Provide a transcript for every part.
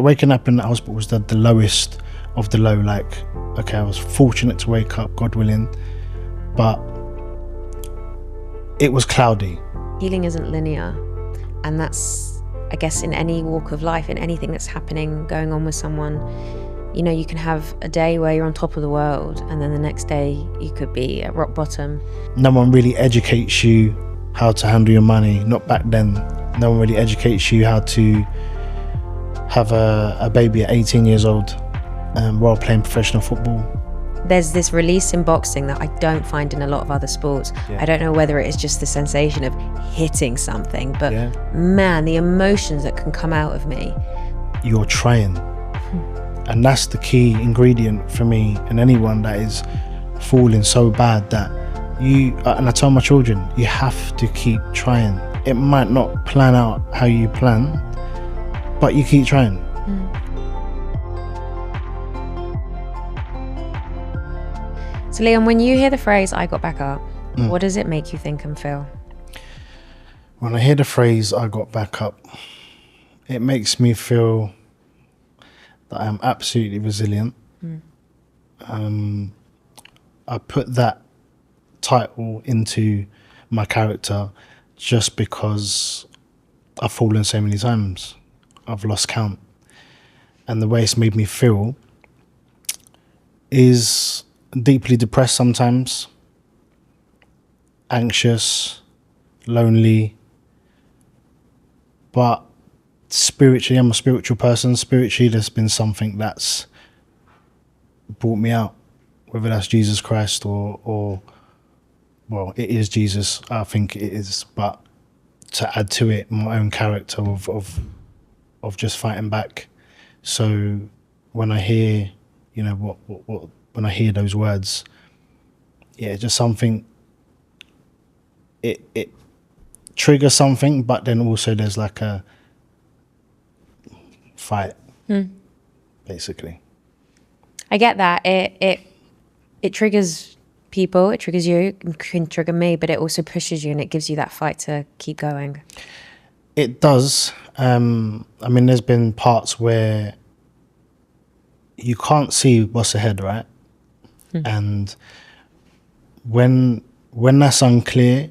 Waking up in the hospital was the lowest of the low. Like, okay, I was fortunate to wake up, God willing, but it was cloudy. Healing isn't linear, and that's, I guess, in any walk of life, in anything that's happening, going on with someone. You know, you can have a day where you're on top of the world, and then the next day you could be at rock bottom. No one really educates you how to handle your money, not back then. No one really educates you how to have a baby at 18 years old while playing professional football. There's this release in boxing that I don't find in a lot of other sports. Yeah. I don't know whether it is just the sensation of hitting something, but Yeah. man, the emotions that can come out of me. You're trying. And that's the key ingredient for me and anyone that is falling so bad that and I tell my children, you have to keep trying. It might not plan out how you plan, but you keep trying. So Leon, when you hear the phrase, I got back up, what does it make you think and feel? When I hear the phrase, I got back up, it makes me feel that I am absolutely resilient. I put that title into my character just because I've fallen so many times. I've lost count. And the way it's made me feel is deeply depressed sometimes, anxious, lonely, but spiritually, I'm a spiritual person. Spiritually, there's been something that's brought me out, whether that's Jesus Christ or well, it is Jesus, I think it is, but to add to it my own character of just fighting back. So when I hear, you know, what when I hear those words, yeah, just something, it triggers something, but then also there's like a fight, basically. I get that. It triggers people, it triggers you, it can trigger me, but it also pushes you and it gives you that fight to keep going. It does. I mean, there's been parts where you can't see what's ahead, right? And when that's unclear,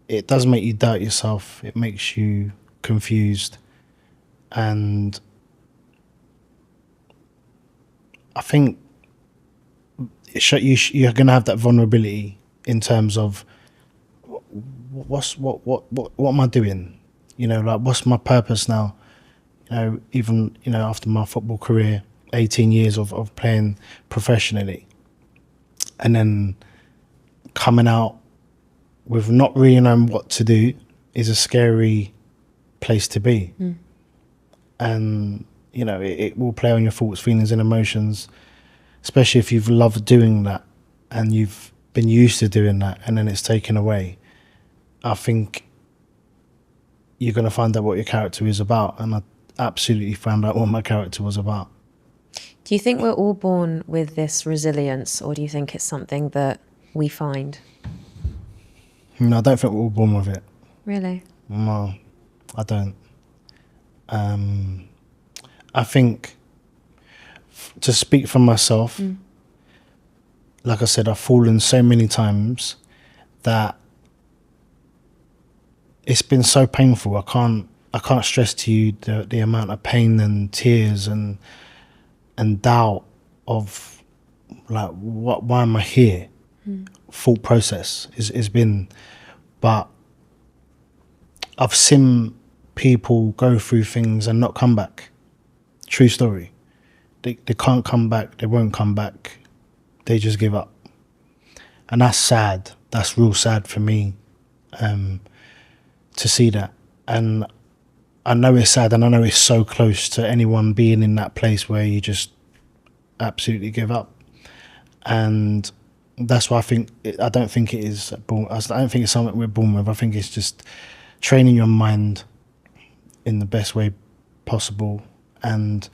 it does make you doubt yourself. It makes you confused. And I think you're going to have that vulnerability in terms of what am I doing? You know, like, what's my purpose now? You know, even, you know, after my football career, 18 years of playing professionally, and then coming out with not really knowing what to do is a scary place to be. And, you know, it will play on your thoughts, feelings and emotions, especially if you've loved doing that and you've been used to doing that and then it's taken away. I think you're going to find out what your character is about, and I absolutely found out what my character was about. Do you think we're all born with this resilience, or do you think it's something that we find? No, I don't think we're all born with it. Really? No, I don't. I think, to speak for myself, like I said, I've fallen so many times that it's been so painful. I can't stress to you the amount of pain and tears and doubt of, like, why am I here? Thought process has been, but I've seen people go through things and not come back. True story. They can't come back. They won't come back. They just give up. And that's sad. That's real sad for me to see that. And I know it's sad, and I know it's so close to anyone being in that place where you just absolutely give up. And that's why I don't think it is born. I don't think it's something we're born with. I think it's just training your mind in the best way possible and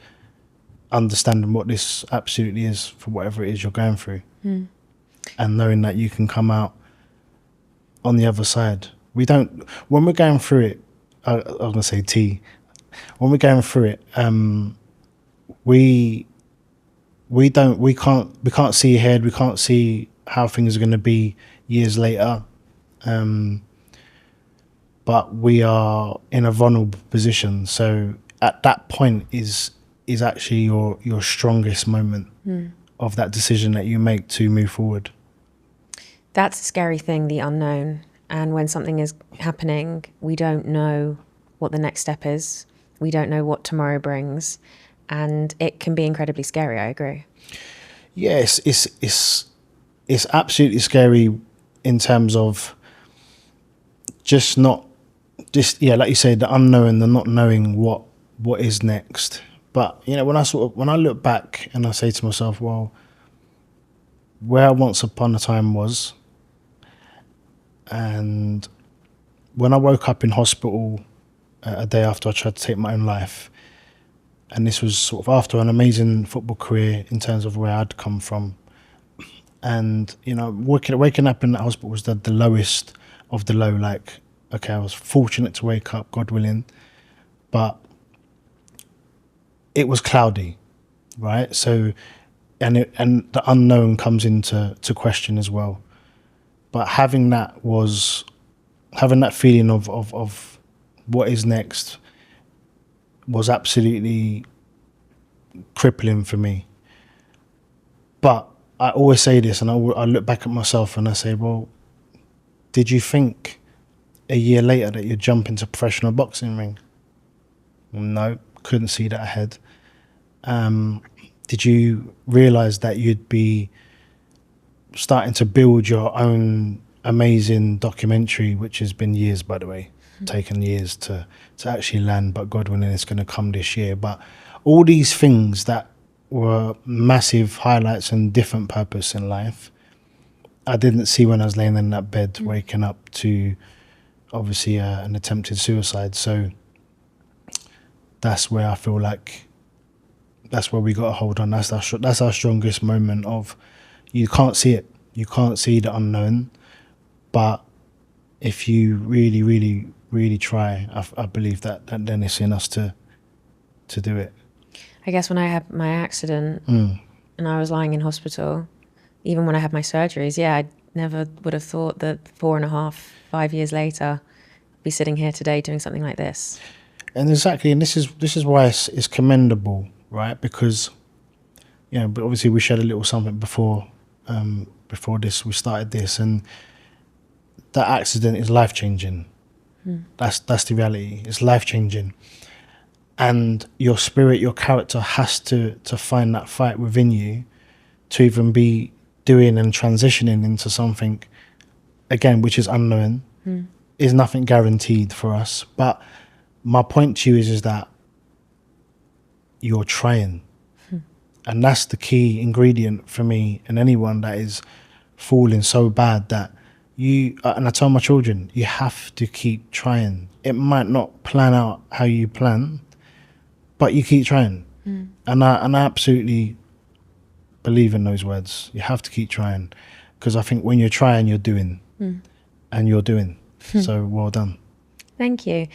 understanding what this absolutely is for whatever it is you're going through, and knowing that you can come out on the other side. When we're going through it, I was going to say T, when we're going through it, we can't see ahead. We can't see how things are going to be years later. But we are in a vulnerable position. So at that point is actually your strongest moment of that decision that you make to move forward. That's a scary thing, the unknown. And when something is happening, we don't know what the next step is. We don't know what tomorrow brings. And it can be incredibly scary, I agree. Yes, it's absolutely scary in terms of like you say, the unknown, the not knowing what is next. But when I look back and I say to myself, well, where once upon a time was, and when I woke up in hospital a day after I tried to take my own life, and this was sort of after an amazing football career in terms of where I'd come from, and waking up in that hospital was the lowest of the low. Like, okay, I was fortunate to wake up, God willing, but it was cloudy, right? So, and the unknown comes into question as well. But having that feeling of what is next was absolutely crippling for me. But I always say this, and I look back at myself and I say, well, did you think a year later that you'd jump into a professional boxing ring? No, couldn't see that ahead. Did you realise that you'd be starting to build your own amazing documentary, which has been years, by the way, taken years to actually land, but God willing, it's going to come this year. But all these things that were massive highlights and different purpose in life, I didn't see when I was laying in that bed, waking up to obviously an attempted suicide. So that's where I feel like that's where we got to hold on. That's our strongest moment of, you can't see it. You can't see the unknown. But if you really, really, really try, I believe that then it's in us to do it. I guess when I had my accident and I was lying in hospital, even when I had my surgeries, I never would have thought that 4.5, 5 years later, I'd be sitting here today doing something like this. And exactly, and this is why it's commendable, right? Because, but obviously we shared a little something before this, we started this, and that accident is life-changing. That's the reality. It's life-changing. And your spirit, your character has to find that fight within you to even be doing and transitioning into something, again, which is unknown. Is nothing guaranteed for us. But my point to you is that you're trying. And that's the key ingredient for me and anyone that is falling so bad that and I tell my children, you have to keep trying. It might not plan out how you plan, but you keep trying. And I absolutely believe in those words. You have to keep trying, because I think when you're trying, you're doing. And you're doing. So well done. Thank you.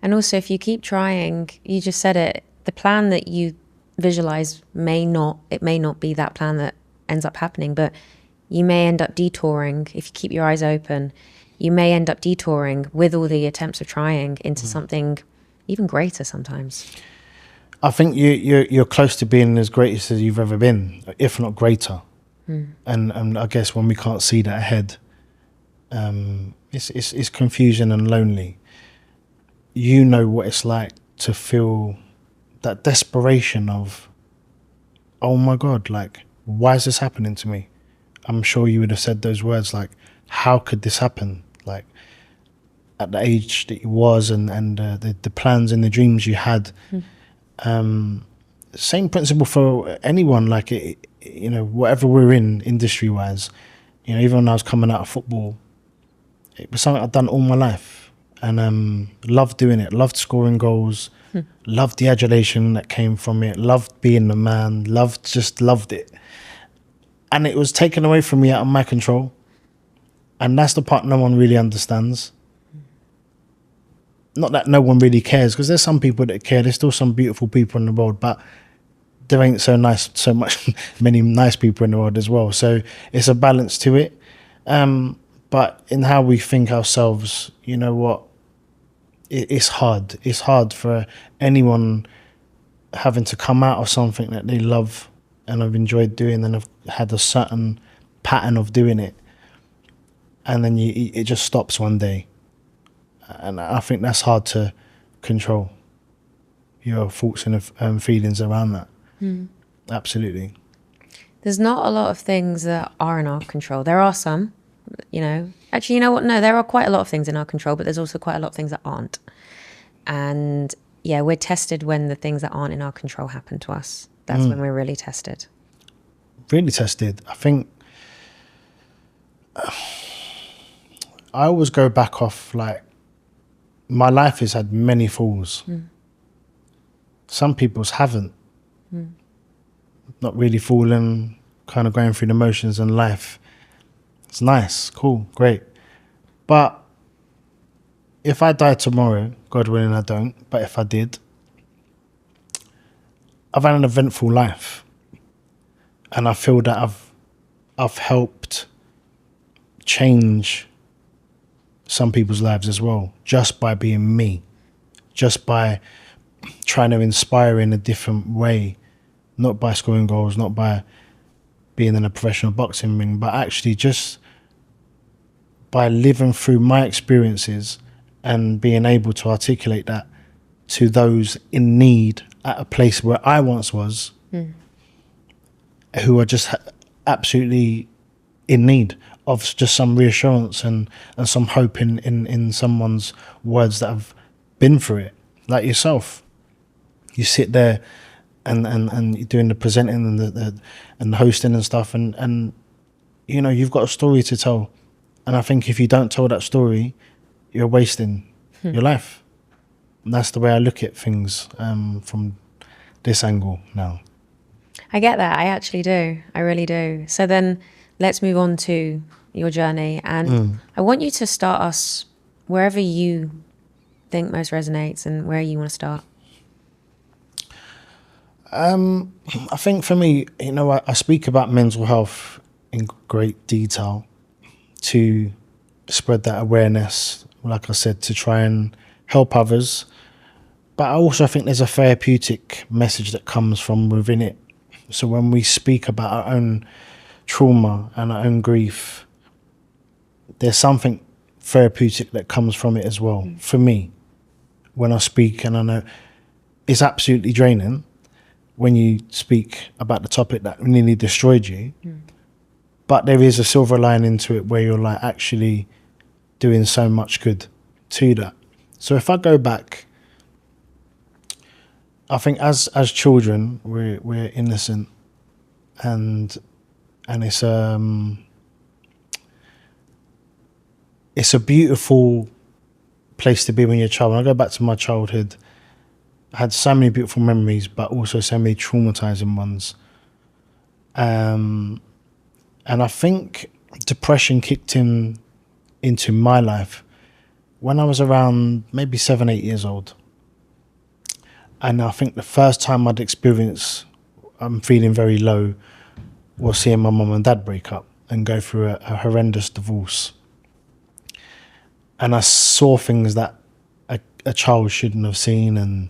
And also, if you keep trying, you just said it, the plan that you visualize may not be that plan that ends up happening, but you may end up detouring. If you keep your eyes open, you may end up detouring with all the attempts of trying into something even greater sometimes. I think you're close to being as great as you've ever been, if not greater. And I guess when we can't see that ahead, it's confusion and lonely. You know what it's like to feel that desperation of, oh my God, like, why is this happening to me? I'm sure you would have said those words, like, how could this happen? Like, at the age that you was and the plans and the dreams you had. Same principle for anyone, like, whatever we're in industry wise, even when I was coming out of football, it was something I'd done all my life, and loved doing it, loved scoring goals, loved the adulation that came from it, loved being the man, loved it. And it was taken away from me out of my control. And that's the part no one really understands. not that no one really cares, because there's some people that care. There's still some beautiful people in the world, but there ain't so much many nice people in the world as well. So it's a balance to it. But in how we think ourselves, you know what, it's hard. It's hard for anyone having to come out of something that they love and have enjoyed doing and have had a certain pattern of doing it, and then it just stops one day. And I think that's hard to control, your thoughts and feelings around that. Absolutely. There's not a lot of things that are in our control. There are some, Actually, you know what? No, there are quite a lot of things in our control, but there's also quite a lot of things that aren't. And yeah, we're tested when the things that aren't in our control happen to us. That's when we're really tested. Really tested. I think I always go back off, like, my life has had many falls. Some people's haven't. Not really fallen, kind of going through the motions in life. It's nice, cool, great. But if I die tomorrow, God willing I don't, but if I did, I've had an eventful life. And I feel that I've helped change some people's lives as well, just by being me, just by trying to inspire in a different way, not by scoring goals, not by being in a professional boxing ring, but actually just by living through my experiences and being able to articulate that to those in need at a place where I once was, who are just absolutely in need of just some reassurance and some hope in someone's words that have been through it, like yourself. You sit there and you're doing the presenting and the hosting and stuff, and you've got a story to tell. And I think if you don't tell that story, you're wasting your life. And that's the way I look at things from this angle now. I get that. I actually do. I really do. So then let's move on to your journey. And I want you to start us wherever you think most resonates and where you want to start. I think for me, I speak about mental health in great detail to spread that awareness, like I said, to try and help others. But I also think there's a therapeutic message that comes from within it. So when we speak about our own trauma and our own grief, there's something therapeutic that comes from it as well. For me, when I speak, and I know it's absolutely draining when you speak about the topic that nearly destroyed you, but there is a silver lining to it where you're like actually doing so much good to that. So if I go back, I think as children we're innocent, and it's a beautiful place to be when you're a child. When I go back to my childhood, I had so many beautiful memories, but also so many traumatizing ones. And I think depression kicked into my life when I was around maybe 7, 8 years old. And I think the first time I'd experienced I'm feeling very low was seeing my mum and dad break up and go through a horrendous divorce. And I saw things that a child shouldn't have seen,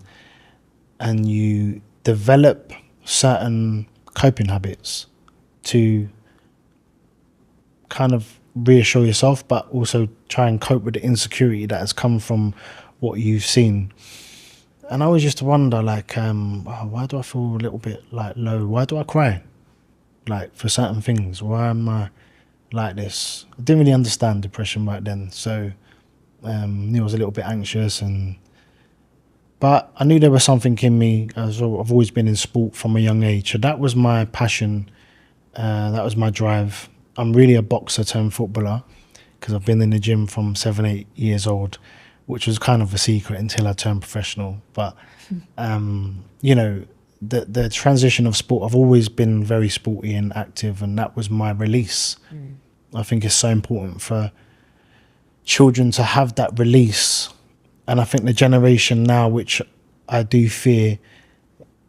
and you develop certain coping habits to kind of reassure yourself, but also try and cope with the insecurity that has come from what you've seen. And I always used to wonder, like, why do I feel a little bit like low? Why do I cry? Like, for certain things, why am I like this? I didn't really understand depression back then, so I was a little bit anxious, but I knew there was something in me. I've always been in sport from a young age, so that was my passion. That was my drive. I'm really a boxer turned footballer because I've been in the gym from 7, 8 years old, which was kind of a secret until I turned professional. But, the transition of sport, I've always been very sporty and active, and that was my release. I think it's so important for children to have that release And I think the generation now, which I do fear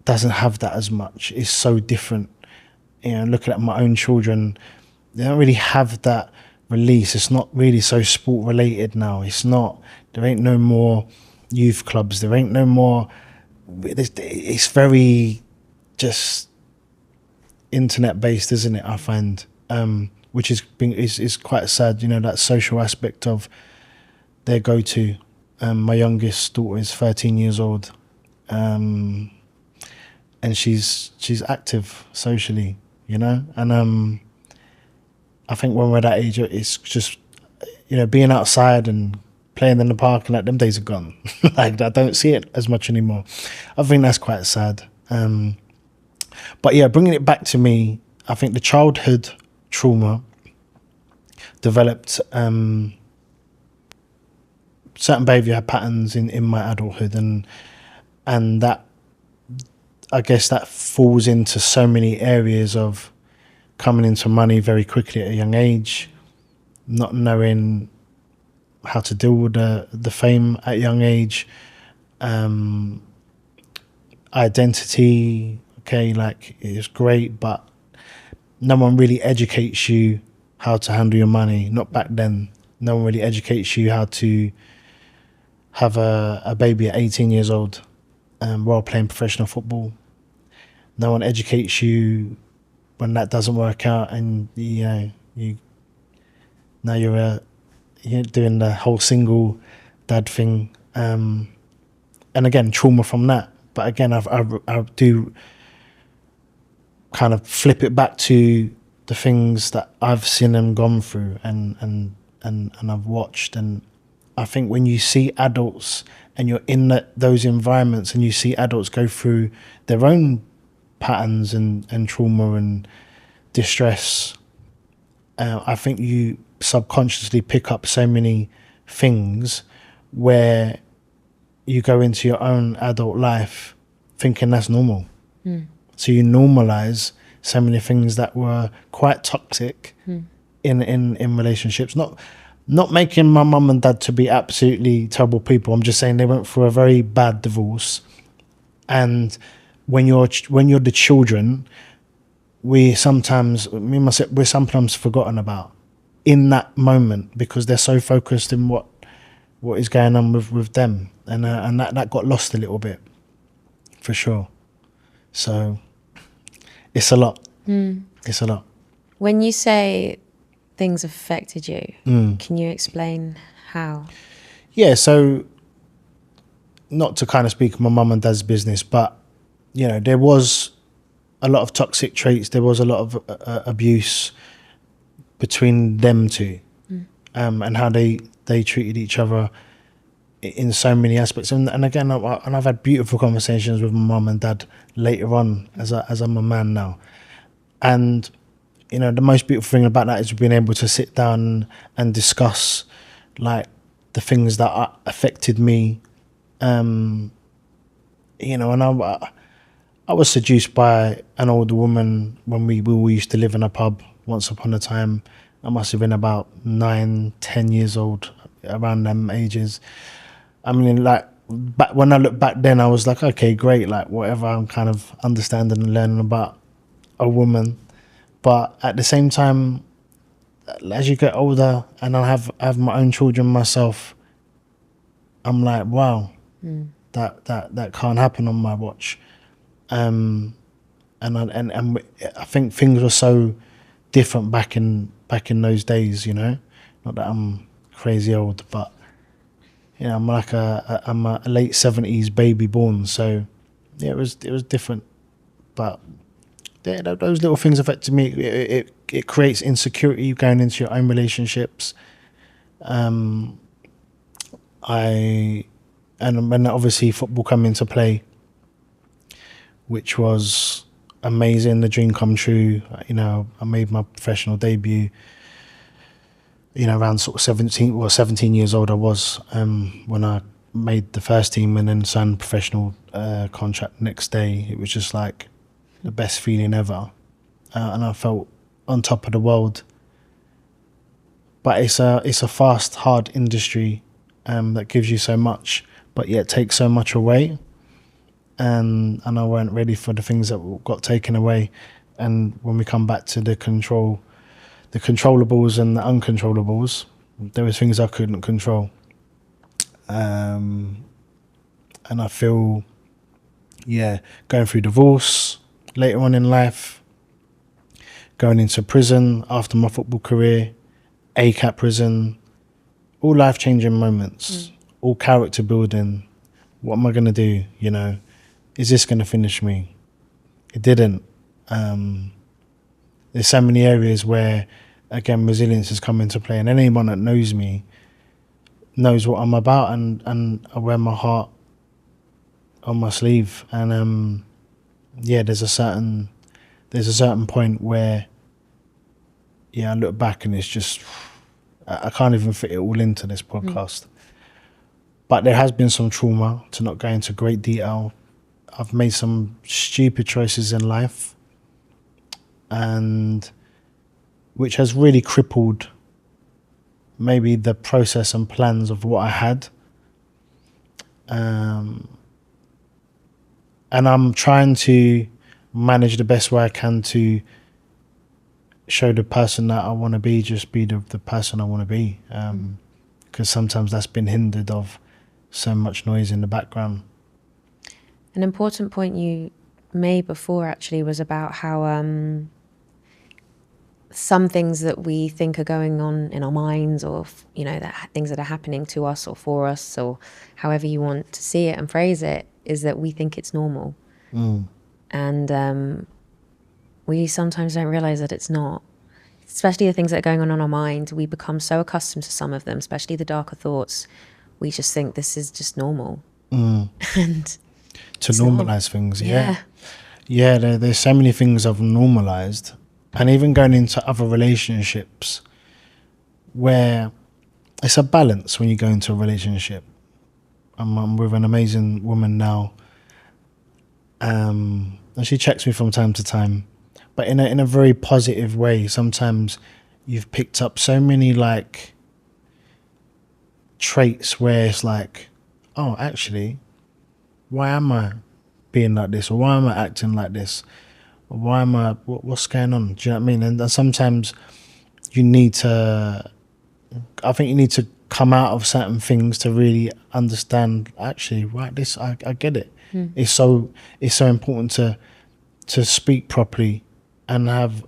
doesn't have that as much, is so different. You know, looking at my own children, they don't really have that release. It's not really so sport related now. It's not, there ain't no more youth clubs. There ain't no more, it's very just internet based, isn't it? I find, which is quite sad, you know, that social aspect of their go-to. My youngest daughter is 13 years old, and she's active socially, you know, and I think when we're that age, it's just, you know, being outside and playing in the park and like them days are gone. Like, I don't see it as much anymore. I think that's quite sad. But yeah, bringing it back to me, I think the childhood trauma developed certain behaviour patterns in my adulthood, and that, I guess that falls into so many areas of coming into money very quickly at a young age, not knowing how to deal with the fame at a young age, identity, okay, like it's great, but no one really educates you how to handle your money. Not back then. No one really educates you how to have a baby at 18 years old while playing professional football. No one educates you when that doesn't work out, and you're doing the whole single dad thing, and again trauma from that. But again, I do kind of flip it back to the things that I've seen them gone through and I've watched. And I think when you see adults and you're in those environments and you see adults go through their own patterns and trauma and distress, I think you subconsciously pick up so many things where you go into your own adult life thinking that's normal. So you normalize so many things that were quite toxic in relationships. Not making my mum and dad to be absolutely terrible people. I'm just saying they went through a very bad divorce, and when you're the children, we're sometimes forgotten about in that moment because they're so focused in what is going on with them, and that got lost a little bit, for sure. So it's a lot. It's a lot. When you say things affected you, can you explain how? Yeah, so not to kind of speak on my mum and dad's business, but you know, there was a lot of toxic traits. There was a lot of abuse between them two, and how they treated each other in so many aspects. And again, I've had beautiful conversations with my mum and dad later on as I'm a man now. And you know, the most beautiful thing about that is being able to sit down and discuss like the things that affected me. You know, and I was seduced by an older woman when we used to live in a pub once upon a time. I must have been about 9-10 years old, around them ages. I mean, like, when I look back then, I was like, okay, great, like whatever, I'm kind of understanding and learning about a woman. But at the same time, as you get older and I have my own children myself, I'm like, wow, that can't happen on my watch. And I think things were so different back in those days, you know. Not that I'm crazy old, but you know, I'm a late 70s baby born, so yeah, it was different. But yeah, those little things affected me. It creates insecurity going into your own relationships. And when obviously football came into play, which was amazing, the dream come true. You know, I made my professional debut, you know, around sort of 17 years old I was when I made the first team and then signed a professional contract next day. It was just like the best feeling ever. And I felt on top of the world. But it's a fast, hard industry that gives you so much. but yet take so much away. And I weren't ready for the things that got taken away. And when we come back to the controllables and the uncontrollables, there was things I couldn't control. And I feel, going through divorce later on in life, going into prison after my football career, ACAT prison, all life-changing moments, all character building. What am I going to do, Is this going to finish me? It didn't. There's so many areas where, again, resilience has come into play, and anyone that knows me knows what I'm about, and I wear my heart on my sleeve. And there's a certain point where I look back and it's just, I can't even fit it all into this podcast. But there has been some trauma, to not go into great detail. I've made some stupid choices in life, and which has really crippled maybe the process and plans of what I had. And I'm trying to manage the best way I can to show the person that I want to be, just be the person I want to be. Because sometimes that's been hindered of so much noise in the background. An important point you made before actually was about how some things that we think are going on in our minds, or things that are happening to us or for us, or however you want to see it and phrase it, is that we think it's normal. And we sometimes don't realize that it's not. Especially the things that are going on in our mind, we become so accustomed to some of them, especially the darker thoughts. We just think this is just normal. And to normalize things, there's so many things I've normalized, and even going into other relationships where it's a balance when you go into a relationship. I'm with an amazing woman now, and she checks me from time to time, but in a very positive way. Sometimes you've picked up so many traits where it's like, oh, actually, why am I being like this? Or why am I acting like this? Or why am I, what's going on? Do you know what I mean? And sometimes I think you need to come out of certain things to really understand, actually, right, this, I get it. It's so important to speak properly and have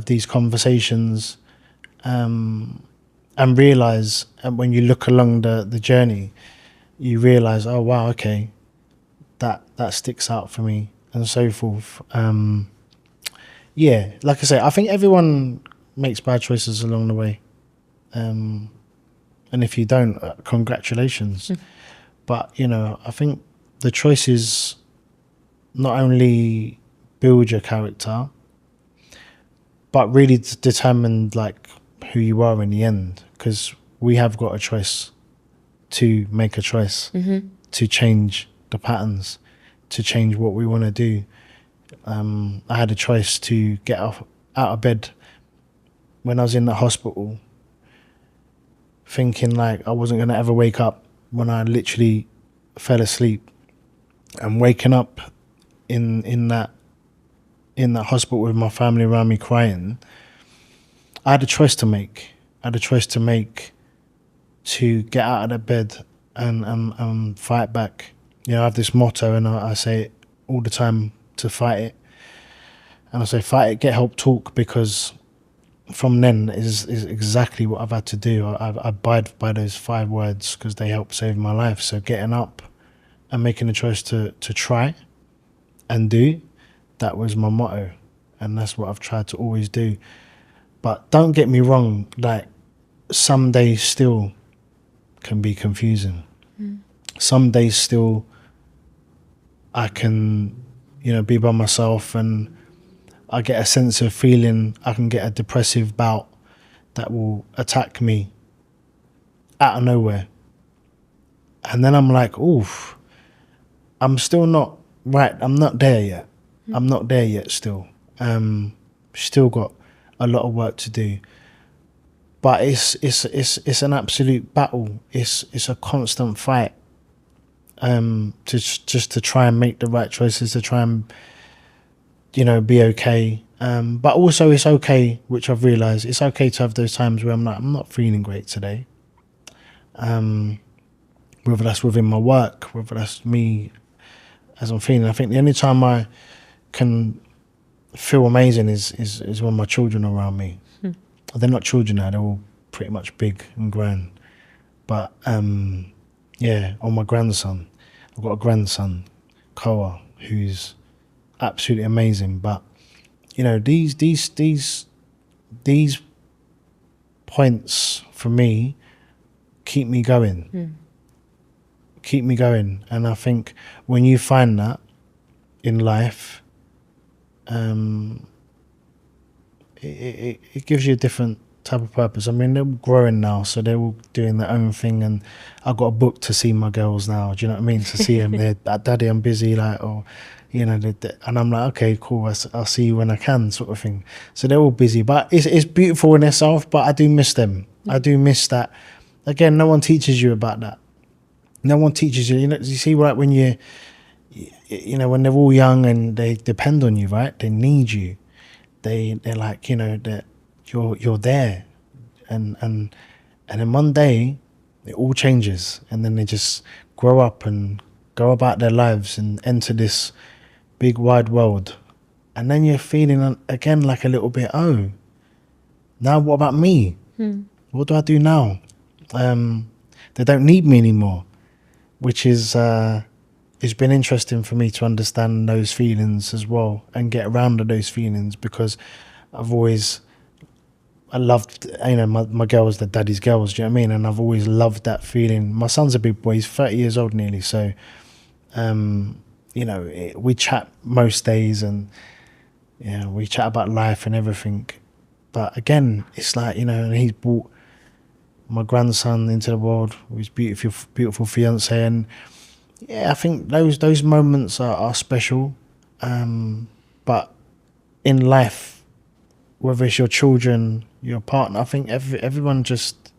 these conversations, and realize, and when you look along the journey, you realize, oh wow, okay, that sticks out for me, and so forth. Like I say, I think everyone makes bad choices along the way, and if you don't, congratulations. But I think the choices not only build your character, but really determine who you are in the end, because we have got a choice to make a choice, to change the patterns, to change what we want to do. I had a choice to get out of bed when I was in the hospital, thinking I wasn't going to ever wake up, when I literally fell asleep, and waking up in that hospital with my family around me crying. I had a choice to make. To get out of the bed and fight back. I have this motto, and I say it all the time, to fight it. And I say, fight it, get help, talk, because from then is exactly what I've had to do. I abide by those 5 words because they help save my life. So getting up and making a choice to try and do, that was my motto. And that's what I've tried to always do. But don't get me wrong, some days still can be confusing. Some days still I can, be by myself, and I get a sense of feeling. I can get a depressive bout that will attack me out of nowhere. And then I'm like, oof, I'm still not right. I'm not there yet. I'm not there yet still. Still got a lot of work to do. But it's an absolute battle. It's a constant fight. just to try and make the right choices, to try and, you know, be okay. But also it's okay, which I've realised, it's okay to have those times where I'm not feeling great today. Whether that's within my work, whether that's me as I'm feeling. I think the only time I can feel amazing is when my children are around me. They're not children now, they're all pretty much big and grown. But yeah, on my grandson. I've got a grandson, Koa, who's absolutely amazing. But you know, these points for me keep me going. Keep me going. And I think when you find that in life, it gives you a different type of purpose. I mean, they're growing now, so they're all doing their own thing, and I've got a book to see my girls now. Do you know what I mean? To see them, they're daddy, I'm busy, like, or you know, and I'm like, okay, cool, I'll see you when I can, sort of thing. So they're all busy, but it's beautiful in itself. But I do miss them. I do miss that. Again, no one teaches you about that. No one teaches you. You know, you see, right, when you know, when they're all young and they depend on you, right? They need you. They're like, you know, that you're there, and then one day it all changes, and then they just grow up and go about their lives and enter this big wide world, and then you're feeling again like a little bit, oh, now what about me? What do I do now? They don't need me anymore, which is it's been interesting for me to understand those feelings as well and get around to those feelings, because I loved, you know, my girls, the daddy's girls, do you know what I mean? And I've always loved that feeling. My son's a big boy, he's 30 years old nearly, so you know, we chat most days, and yeah, we chat about life and everything. But again, it's like, you know, and he's brought my grandson into the world with his beautiful fiance, and yeah, I think those moments are special. But in life, whether it's your children, your partner, I think everyone just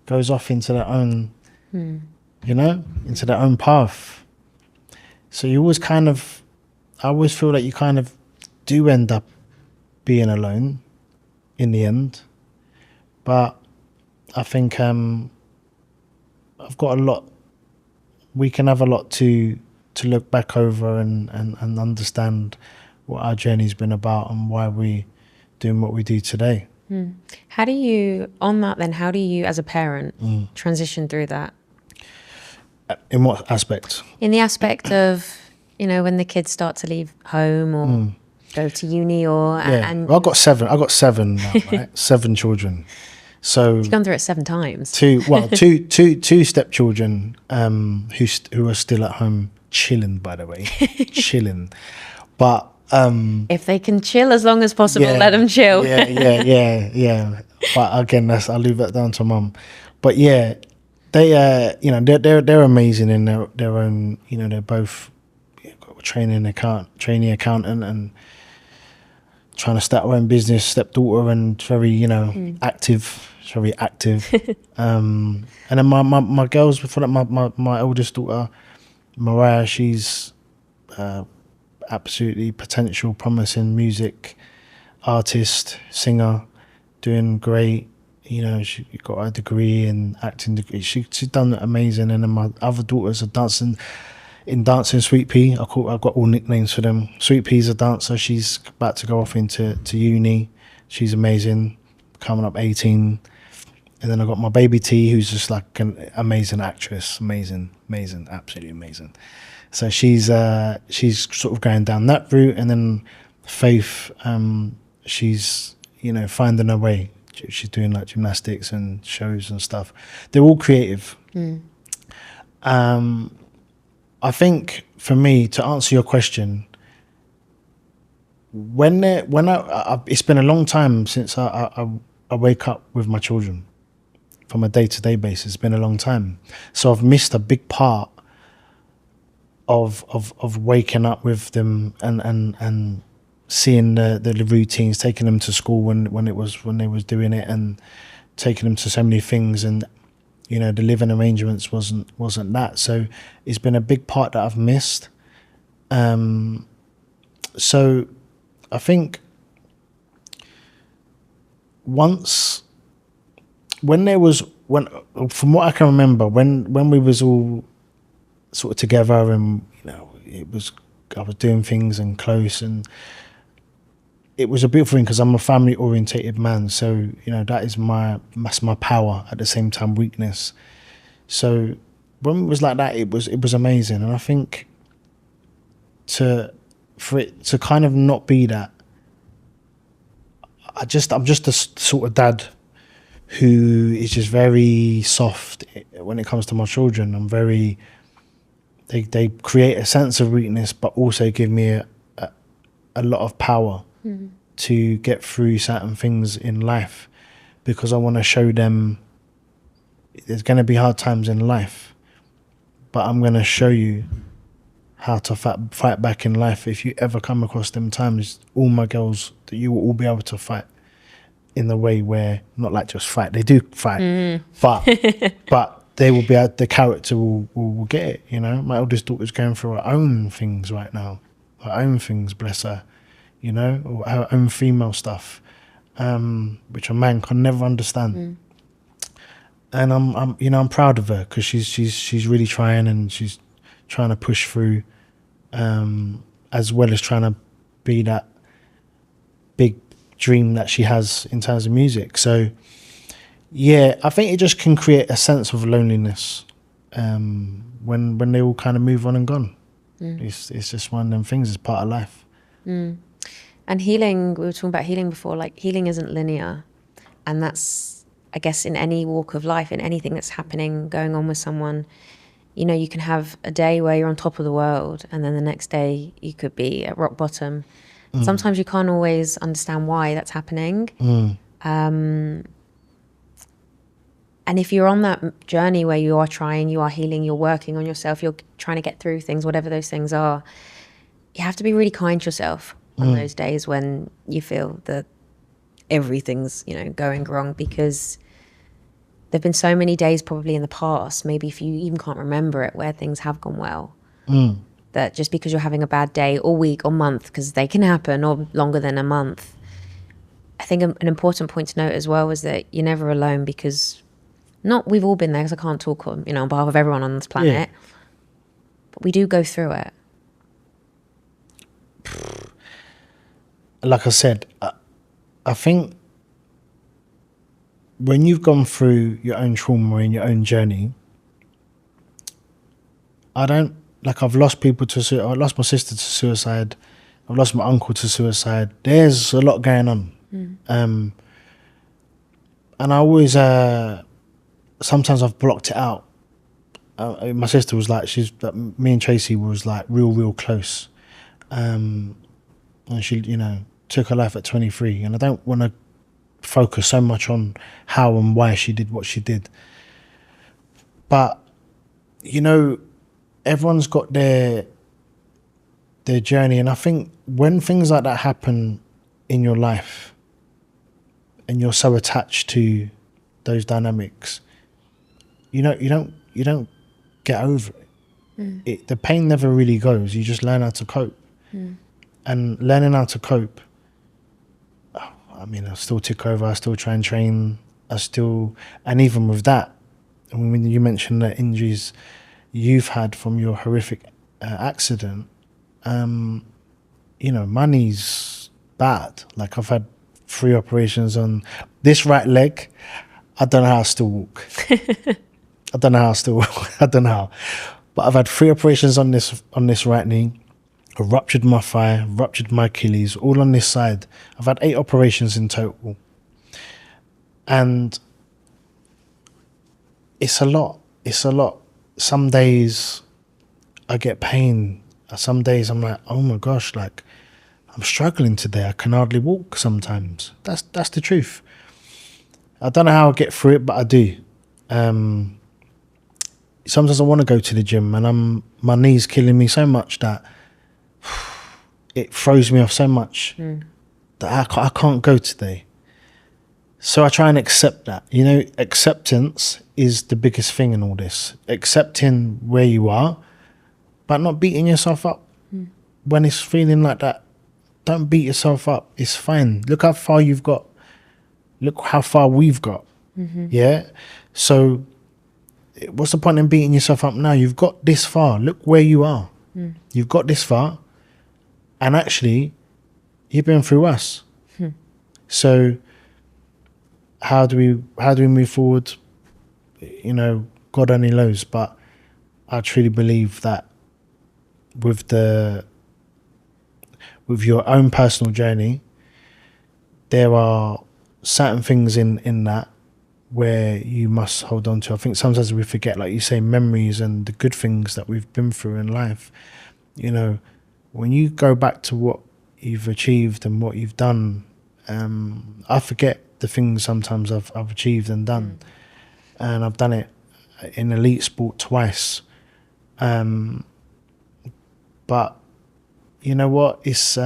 goes off into their own, you know, into their own path. So you always I always feel like you kind of do end up being alone in the end. But I think I've got a lot. We can have a lot to look back over and understand what our journey's been about and why we doing what we do today. How do you, on that then, how do you as a parent transition through that? In what aspect? In the aspect of, you know, when the kids start to leave home or go to uni or... Yeah, and well, I got seven now, right? 7 children. So you've gone through it 7 times. Two stepchildren who are still at home chilling, by the way, chilling. But if they can chill as long as possible, let them chill. Yeah. But again, I'll leave that down to mum. But yeah, they you know, they're amazing in their own. You know, they're both trainee accountant and trying to start her own business, stepdaughter, and very, you know, active. She's very active. And then my girls, before that, my eldest daughter, Mariah, she's absolutely potential, promising music artist, singer, doing great. You know, she got her degree in acting degree. She's done amazing. And then my other daughters are dancing. In dancing, Sweet Pea, I've got all nicknames for them. Sweet Pea's a dancer. She's about to go off into uni. She's amazing, coming up 18. And then I've got my baby T, who's just like an amazing actress. Amazing, absolutely amazing. So she's sort of going down that route. And then Faith, she's, you know, finding her way. She's doing like gymnastics and shows and stuff. They're all creative. I think for me, to answer your question, it's been a long time since I wake up with my children from a day-to-day basis. It's been a long time, so I've missed a big part of waking up with them and seeing the routines, taking them to school when they was doing it, and taking them to so many things, and you know, the living arrangements wasn't that. So it's been a big part that I've missed. So I think once when from what I can remember, when we was all sort of together, and you know, I was doing things and close, and it was a beautiful thing because I'm a family orientated man. So you know, that's my power, at the same time weakness. So when it was like that, it was amazing. And I think for it to kind of not be that, I'm just a sort of dad who is just very soft when it comes to my children. I'm very, they create a sense of weakness, but also give me a lot of power to get through certain things in life, because I want to show them there's going to be hard times in life, but I'm going to show you how to fight back in life. If you ever come across them times, all my girls, that you will all be able to fight in the way where, not like just fight, they do fight, but they will be able, the character will get it, you know. My oldest daughter's going through her own things right now, her own things, bless her, you know, or her own female stuff, which a man can never understand. And I'm you know, I'm proud of her, because she's really trying, and she's trying to push through, as well as trying to be that big dream that she has in terms of music. So yeah, I think it just can create a sense of loneliness when they all kind of move on and gone. It's just one of them things. It's part of life. And healing, we were talking about healing before, like healing isn't linear, and that's, I guess, in any walk of life, in anything that's happening, going on with someone. You know, you can have a day where you're on top of the world, and then the next day you could be at rock bottom. Sometimes you can't always understand why that's happening. And if you're on that journey where you are trying, you are healing, you're working on yourself, you're trying to get through things, whatever those things are, you have to be really kind to yourself on those days when you feel that everything's, you know, going wrong, because there've been so many days probably in the past, maybe if you even can't remember it, where things have gone well. That just because you're having a bad day or week or month, because they can happen, or longer than a month. I think an important point to note as well is that you're never alone, because we've all been there, because I can't talk on, you know, on behalf of everyone on this planet, but we do go through it. Like I said, I think when you've gone through your own trauma and your own journey, I've lost people to suicide. I lost my sister to suicide. I've lost my uncle to suicide. There's a lot going on. And I always, sometimes I've blocked it out. My sister was like, me and Tracy was like real close. And she, you know, took her life at 23. And I don't want to focus so much on how and why she did what she did. But, you know, everyone's got their journey, and I think when things like that happen in your life and you're so attached to those dynamics, you don't get over it. The pain never really goes. You just learn how to cope. And learning how to cope, I mean, I still tick over, I still try and train, and even with that, when you mentioned the injuries you've had from your horrific accident, you know, money's bad. Like, I've had 3 operations on this right leg. I don't know how I still walk. I don't know how. But I've had 3 operations on this right knee. I ruptured my thigh, ruptured my Achilles, all on this side. I've had 8 operations in total. And it's a lot. Some days I get pain. Some days I'm like, oh my gosh, like, I'm struggling today. I can hardly walk sometimes. That's the truth. I don't know how I get through it, but I do. Sometimes I want to go to the gym, and my knee's killing me so much that it throws me off so much that I can't go today. So I try and accept that. You know, acceptance is the biggest thing in all this. Accepting where you are, but not beating yourself up when it's feeling like that. Don't beat yourself up. It's fine. Look how far you've got. Look how far we've got. Yeah. So what's the point in beating yourself up now? You've got this far. Look where you are. You've got this far. And actually, you've been through us. So how do we move forward? You know, God only knows. But I truly believe that with your own personal journey, there are certain things in that where you must hold on to. I think sometimes we forget, like you say, memories and the good things that we've been through in life. You know, when you go back to what you've achieved and what you've done, I forget the things sometimes I've achieved and done. And I've done it in elite sport twice. But you know what? It's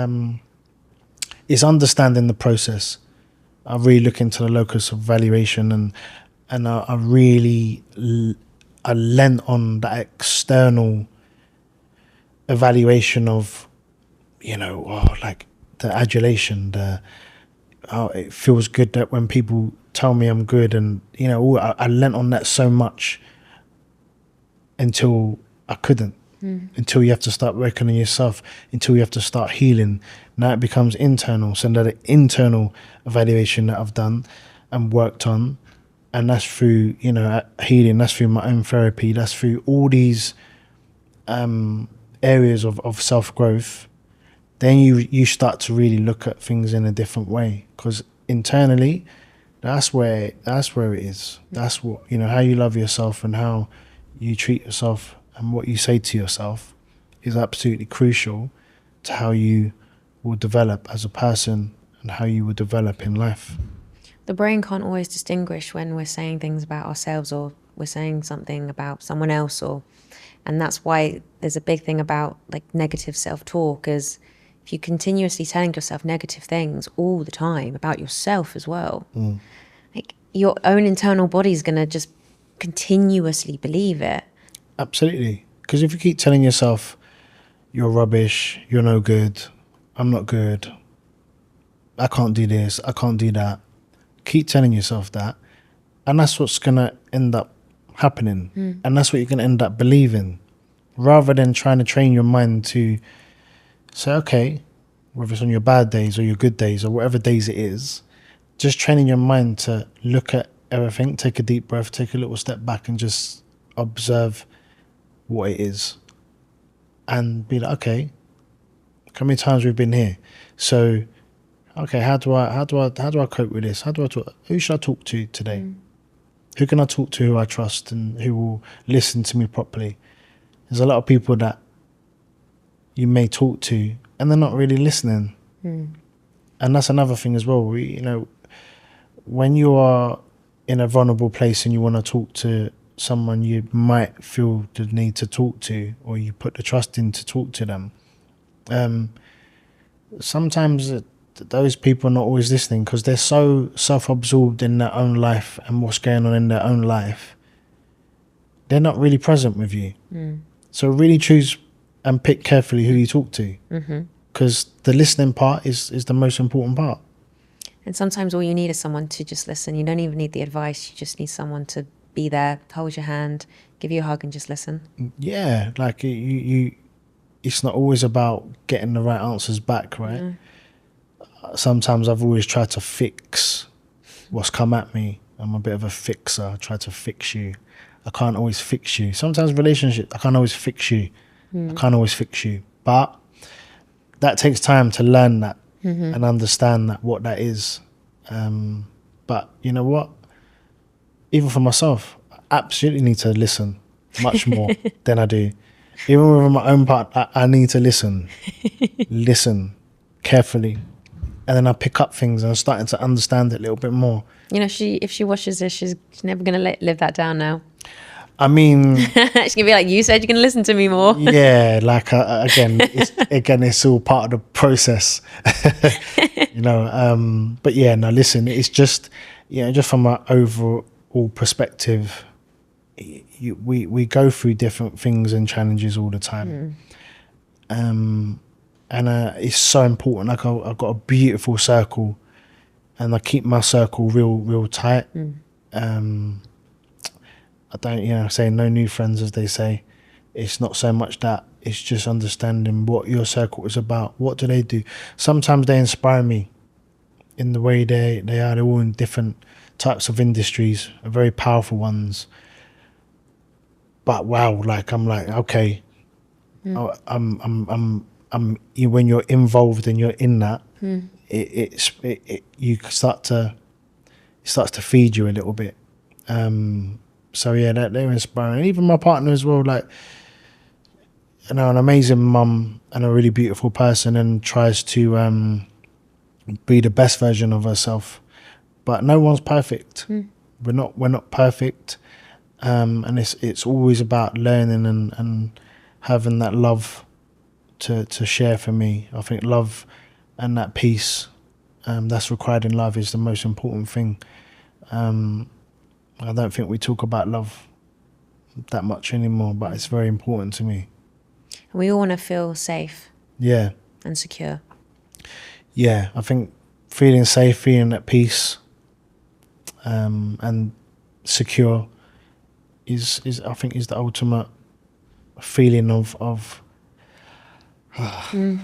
understanding the process. I really look into the locus of valuation, and I really lent on that external evaluation of, you know, like the adulation, it feels good that when people tell me I'm good, and you know, I lent on that so much until I couldn't. Until you have to start working on yourself, until you have to start healing. Now it becomes internal. So that internal evaluation that I've done and worked on, and that's through, you know, healing, that's through my own therapy, that's through all these areas of self-growth. Then you start to really look at things in a different way, because internally that's where it is. That's what, you know, how you love yourself and how you treat yourself and what you say to yourself is absolutely crucial to how you will develop as a person and how you will develop in life. The brain can't always distinguish when we're saying things about ourselves or we're saying something about someone else, and that's why there's a big thing about like negative self-talk, is if you continuously telling yourself negative things all the time about yourself as well, like your own internal body is going to just continuously believe it. Absolutely. Because if you keep telling yourself you're rubbish, you're no good, I'm not good, I can't do this, I can't do that, keep telling yourself that, and that's what's going to end up happening. And that's what you're going to end up believing, rather than trying to train your mind to say, okay, whether it's on your bad days or your good days or whatever days it is, just training your mind to look at everything, take a deep breath, take a little step back and just observe what it is, and be like, okay, how many times we've been here? So, okay, how do I cope with this? Who should I talk to today? Who can I talk to who I trust and who will listen to me properly? There's a lot of people that you may talk to and they're not really listening. And that's another thing as well. You know, when you are in a vulnerable place and you want to talk to someone you might feel the need to talk to, or you put the trust in to talk to them, sometimes those people are not always listening because they're so self-absorbed in their own life and what's going on in their own life. They're not really present with you. So really choose and pick carefully who you talk to, because the listening part is the most important part. And sometimes all you need is someone to just listen. You don't even need the advice. You just need someone to be there, hold your hand, give you a hug and just listen. Yeah, like you it's not always about getting the right answers back, right? Sometimes I've always tried to fix what's come at me. I'm a bit of a fixer. I try to fix you. I can't always fix you. Sometimes relationships, I can't always fix you. I can't always fix you. But that takes time to learn that and understand that what that is. But you know what? Even for myself, I absolutely need to listen much more than I do. Even with my own part, I need to listen carefully. And then I pick up things and I'm starting to understand it a little bit more. You know, if she washes this, she's never going to live that down now. I mean... she's going to be like, you said you're going to listen to me more. Yeah, like, it's all part of the process. You know, but yeah, no, listen, it's just just from an overall perspective, we go through different things and challenges all the time. And it's so important. Like I've got a beautiful circle, and I keep my circle real tight. I don't, say no new friends, as they say. It's not so much that. It's just understanding what your circle is about. What do they do? Sometimes they inspire me in the way they are. They're all in different types of industries, very powerful ones. But wow, I'm like, okay, I'm when you're involved and you're in that, it starts to feed you a little bit. So yeah, they're inspiring. And even my partner as well, like, an amazing mum and a really beautiful person, and tries to be the best version of herself. But no one's perfect. We're not perfect. And it's always about learning and having that love to share. For me, I think love and that peace that's required in love is the most important thing. I don't think we talk about love that much anymore, but it's very important to me. We all want to feel safe. Yeah. And secure. Yeah, I think feeling safe, feeling at peace, and secure is I think is the ultimate feeling of And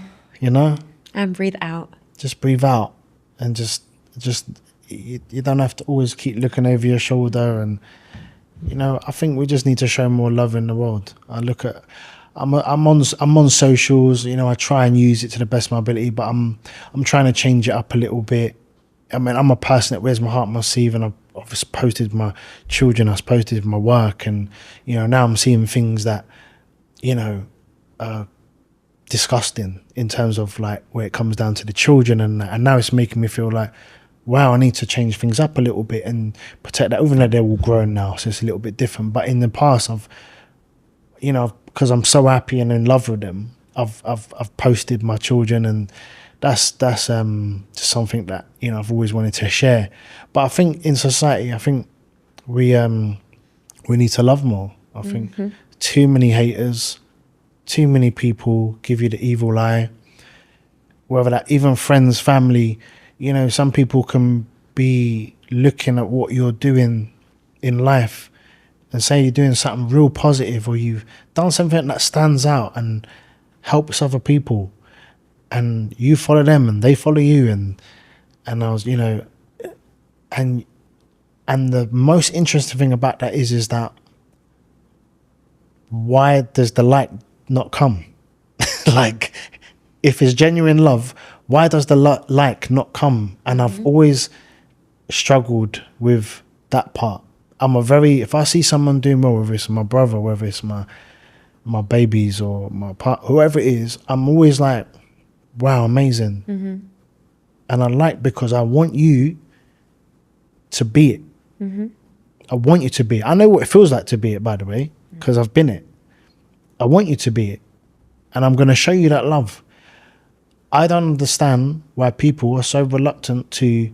breathe out. Just breathe out, and just you don't have to always keep looking over your shoulder. And I think we just need to show more love in the world. I'm on socials. I try and use it to the best of my ability, but I'm trying to change it up a little bit. I mean, I'm a person that wears my heart on my sleeve, and I've posted my children, I've posted my work, and now I'm seeing things that are disgusting in terms of like where it comes down to the children, and now it's making me feel like, wow, I need to change things up a little bit and protect that, even though they're all grown now, so it's a little bit different. But in the past, I've because I'm so happy and in love with them, I've posted my children, and that's just something that I've always wanted to share. But I think in society, I think we need to love more. I think too many haters, too many people give you the evil eye. Whether that even friends, family, some people can be looking at what you're doing in life and say you're doing something real positive, or you've done something that stands out and helps other people, and you follow them and they follow you, and I was, and the most interesting thing about that is that why does the like not come? Like, if it's genuine love, why does the like not come? And I've always struggled with that part. If I see someone doing well, whether it's my brother, whether it's my babies or my partner, whoever it is, I'm always like, wow, amazing. And I like, because I want you to be it. I want you to be it. I know what it feels like to be it, by the way, because I've been it. I want you to be it. And I'm going to show you that love. I don't understand why people are so reluctant to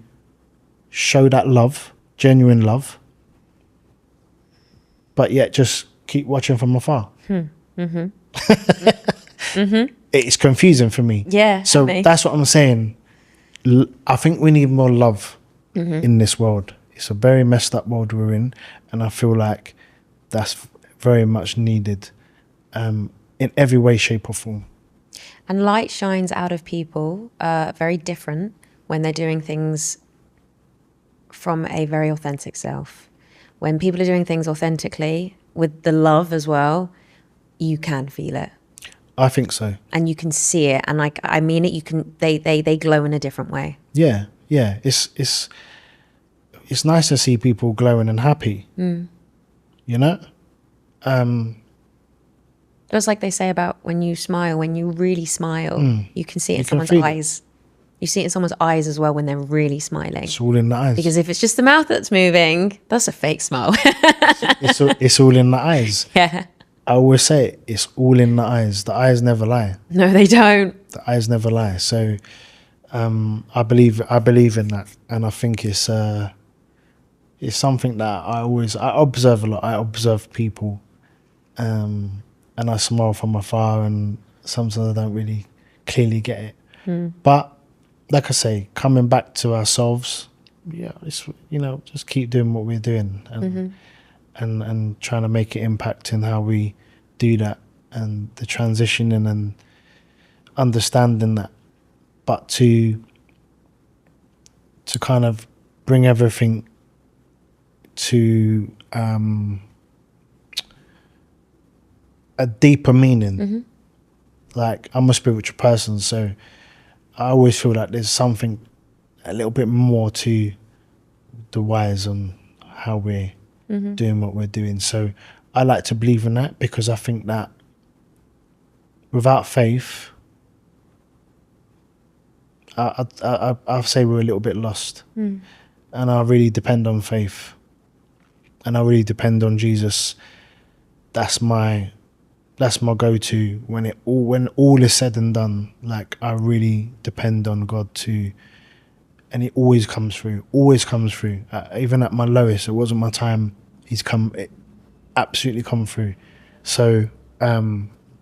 show that love, genuine love, but yet just keep watching from afar. It's confusing for me. Yeah. So that's what I'm saying. I think we need more love in this world. It's a very messed up world we're in, and I feel like that's very much needed in every way, shape or form. And light shines out of people very different when they're doing things from a very authentic self. When people are doing things authentically with the love as well, you can feel it. I think so. And you can see it, and like, I mean it, you can, they glow in a different way. Yeah. It's nice to see people glowing and happy. Just like they say about when you smile, when you really smile, you can see it in someone's eyes. You see it in someone's eyes as well when they're really smiling. It's all in the eyes. Because if it's just the mouth that's moving, that's a fake smile. it's all in the eyes. Yeah. I always say it's all in the eyes. The eyes never lie. No, they don't. The eyes never lie. So I believe in that, and I think it's it's something that I observe a lot. I observe people, and I smile from afar, and sometimes I don't really clearly get it. But like I say, coming back to ourselves, it's, just keep doing what we're doing, and trying to make an impact in how we do that, and the transitioning and understanding that. But to kind of bring everything to a deeper meaning. Like, I'm a spiritual person, so I always feel like there's something a little bit more to the whys on how we're doing what we're doing. So I like to believe in that, because I think that without faith, I'll say we're a little bit lost. And I really depend on faith, and I really depend on Jesus. That's my go-to when all is said and done. Like, I really depend on God too, and it always comes through. Even at my lowest, it wasn't my time. It absolutely come through. So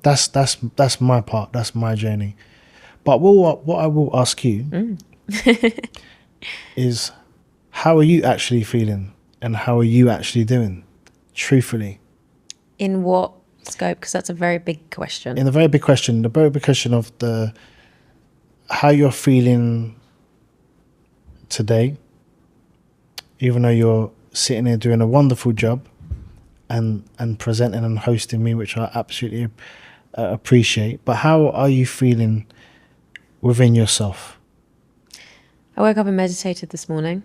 that's my part. That's my journey. But what I will ask you is, how are you actually feeling, and how are you actually doing, truthfully? In what scope? Because that's a very big question. The very big question of how you're feeling today, even though you're sitting here doing a wonderful job and presenting and hosting me, which I absolutely appreciate. But how are you feeling within yourself? I woke up and meditated this morning.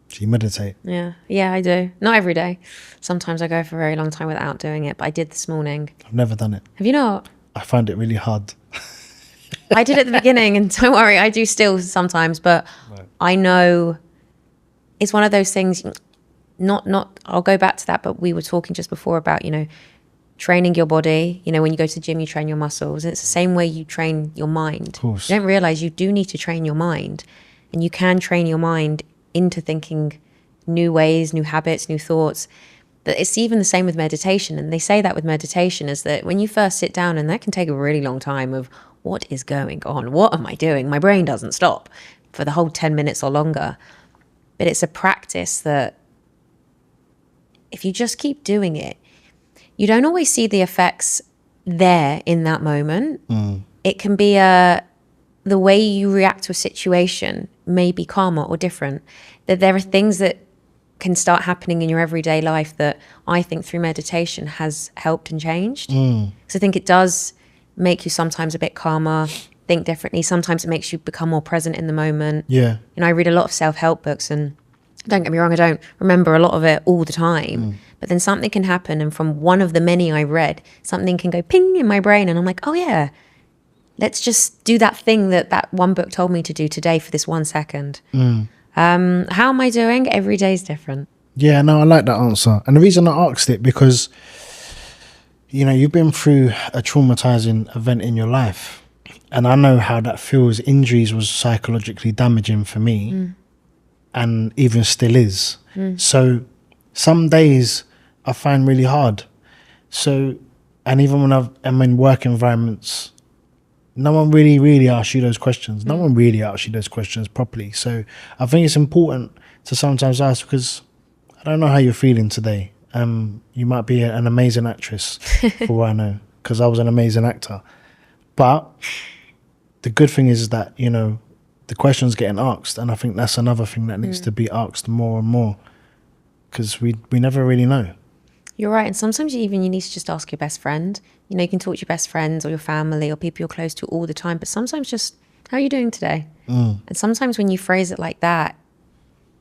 Do you meditate? Yeah, I do. Not every day. Sometimes I go for a very long time without doing it, but I did this morning. I've never done it. Have you not? I find it really hard. I did at the beginning, and don't worry, I do still sometimes, but right. I know it's one of those things, I'll go back to that, but we were talking just before about, training your body. When you go to the gym, you train your muscles. And it's the same way you train your mind. Of course. You don't realize you do need to train your mind, and you can train your mind into thinking new ways, new habits, new thoughts. But it's even the same with meditation. And they say that with meditation is that when you first sit down, and that can take a really long time of what is going on? What am I doing? My brain doesn't stop for the whole 10 minutes or longer. But it's a practice that if you just keep doing it, you don't always see the effects there in that moment. It can be the way you react to a situation may be calmer or different. That there are things that can start happening in your everyday life that I think through meditation has helped and changed. So I think it does make you sometimes a bit calmer, think differently. Sometimes it makes you become more present in the moment. Yeah. I read a lot of self-help books, and don't get me wrong, I don't remember a lot of it all the time. But then something can happen, and from one of the many I read, something can go ping in my brain, and I'm like, oh yeah, let's just do that thing that one book told me to do today for this 1 second. How am I doing? Every day is different. Yeah, no, I like that answer. And the reason I asked it, because, you've been through a traumatizing event in your life. And I know how that feels. Injuries was psychologically damaging for me, and even still is. So some days I find really hard. So, and even when I'm in work environments, no one really asks you those questions. No one really asks you those questions properly. So I think it's important to sometimes ask, because I don't know how you're feeling today. You might be an amazing actress, for all I know, because I was an amazing actor. But the good thing is that, the question's getting asked. And I think that's another thing that needs to be asked more and more, because we never really know. You're right. And sometimes you need to just ask your best friend. You can talk to your best friends or your family or people you're close to all the time. But sometimes just, how are you doing today? And sometimes when you phrase it like that,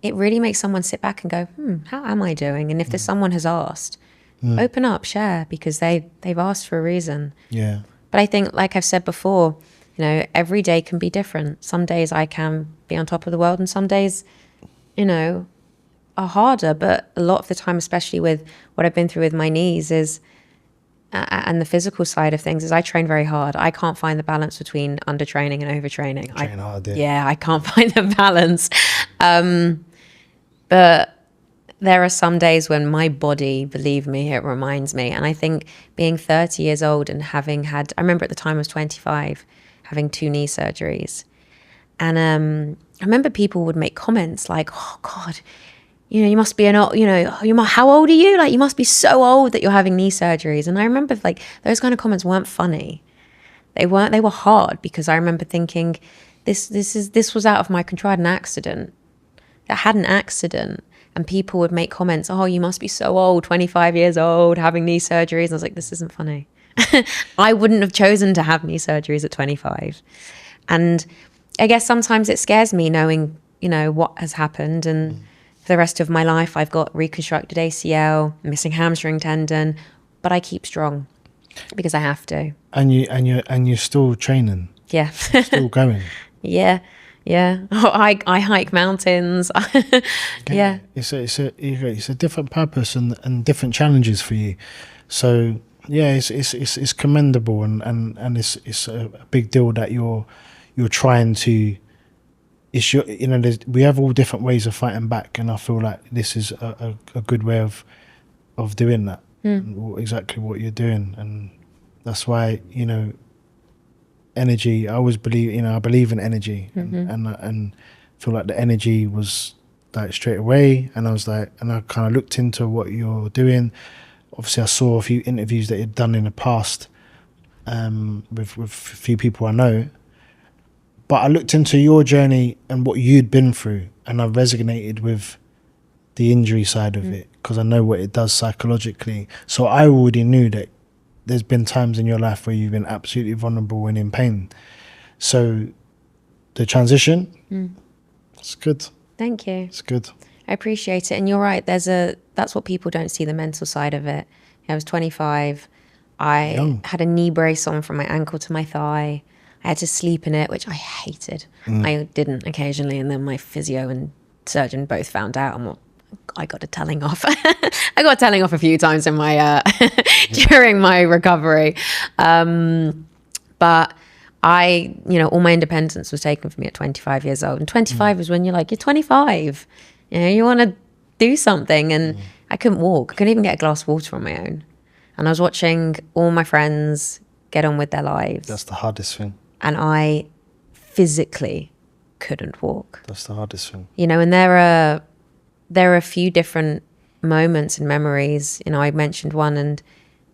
it really makes someone sit back and go, how am I doing? And if there's someone has asked, open up, share, because they've asked for a reason. Yeah. But I think, like I've said before, every day can be different. Some days I can be on top of the world, and some days, are harder. But a lot of the time, especially with what I've been through with my knees, is and the physical side of things, is I train very hard. I can't find the balance between undertraining and overtraining. Train hard, I can't find the balance. But there are some days when my body, believe me, it reminds me. And I think being 30 years old and having had, I remember at the time I was 25, having 2 knee surgeries. And I remember people would make comments like, oh God, you know, you must be how old are you? Like, you must be so old that you're having knee surgeries. And I remember like those kind of comments weren't funny. They were hard, because I remember thinking this was out of my control. I had an accident. I had an accident. And people would make comments, oh, you must be so old, 25 years old, having knee surgeries. And I was like, this isn't funny. I wouldn't have chosen to have knee surgeries at 25. And I guess sometimes it scares me knowing, you know, what has happened. And for the rest of my life, I've got reconstructed ACL, missing hamstring tendon, but I keep strong because I have to. And you're still training. Yeah. Still going. Yeah. Oh, I hike mountains. Yeah. It's a different purpose and different challenges for you. So yeah, it's commendable, and it's a big deal that you're trying to. It's your, you know, we have all different ways of fighting back, and I feel like this is a good way of doing that. Exactly what you're doing, and that's why, you know, energy. I always believe, you know, I believe in energy, and feel like the energy was like straight away. And I was like, and I kind of looked into what you're doing. Obviously, I saw a few interviews that you'd done in the past with a few people I know. But I looked into your journey and what you'd been through, and I resonated with the injury side of it, because I know what it does psychologically. So I already knew that there's been times in your life where you've been absolutely vulnerable and in pain. So the transition, it's good. Thank you. It's good. I appreciate it. And you're right, that's what people don't see, the mental side of it. I was 25. I had a knee brace on from my ankle to my thigh. I had to sleep in it, which I hated. I didn't occasionally, and then my physio and surgeon both found out, and I got a telling off. I got a telling off a few times in my during my recovery. But I, you know, all my independence was taken from me at 25 years old. And 25 is when you're 25. You know, you want to do something. And I couldn't walk. I couldn't even get a glass of water on my own. And I was watching all my friends get on with their lives. That's the hardest thing. And I physically couldn't walk. That's the hardest thing. You know, and there are a few different moments and memories. You know, I mentioned one, and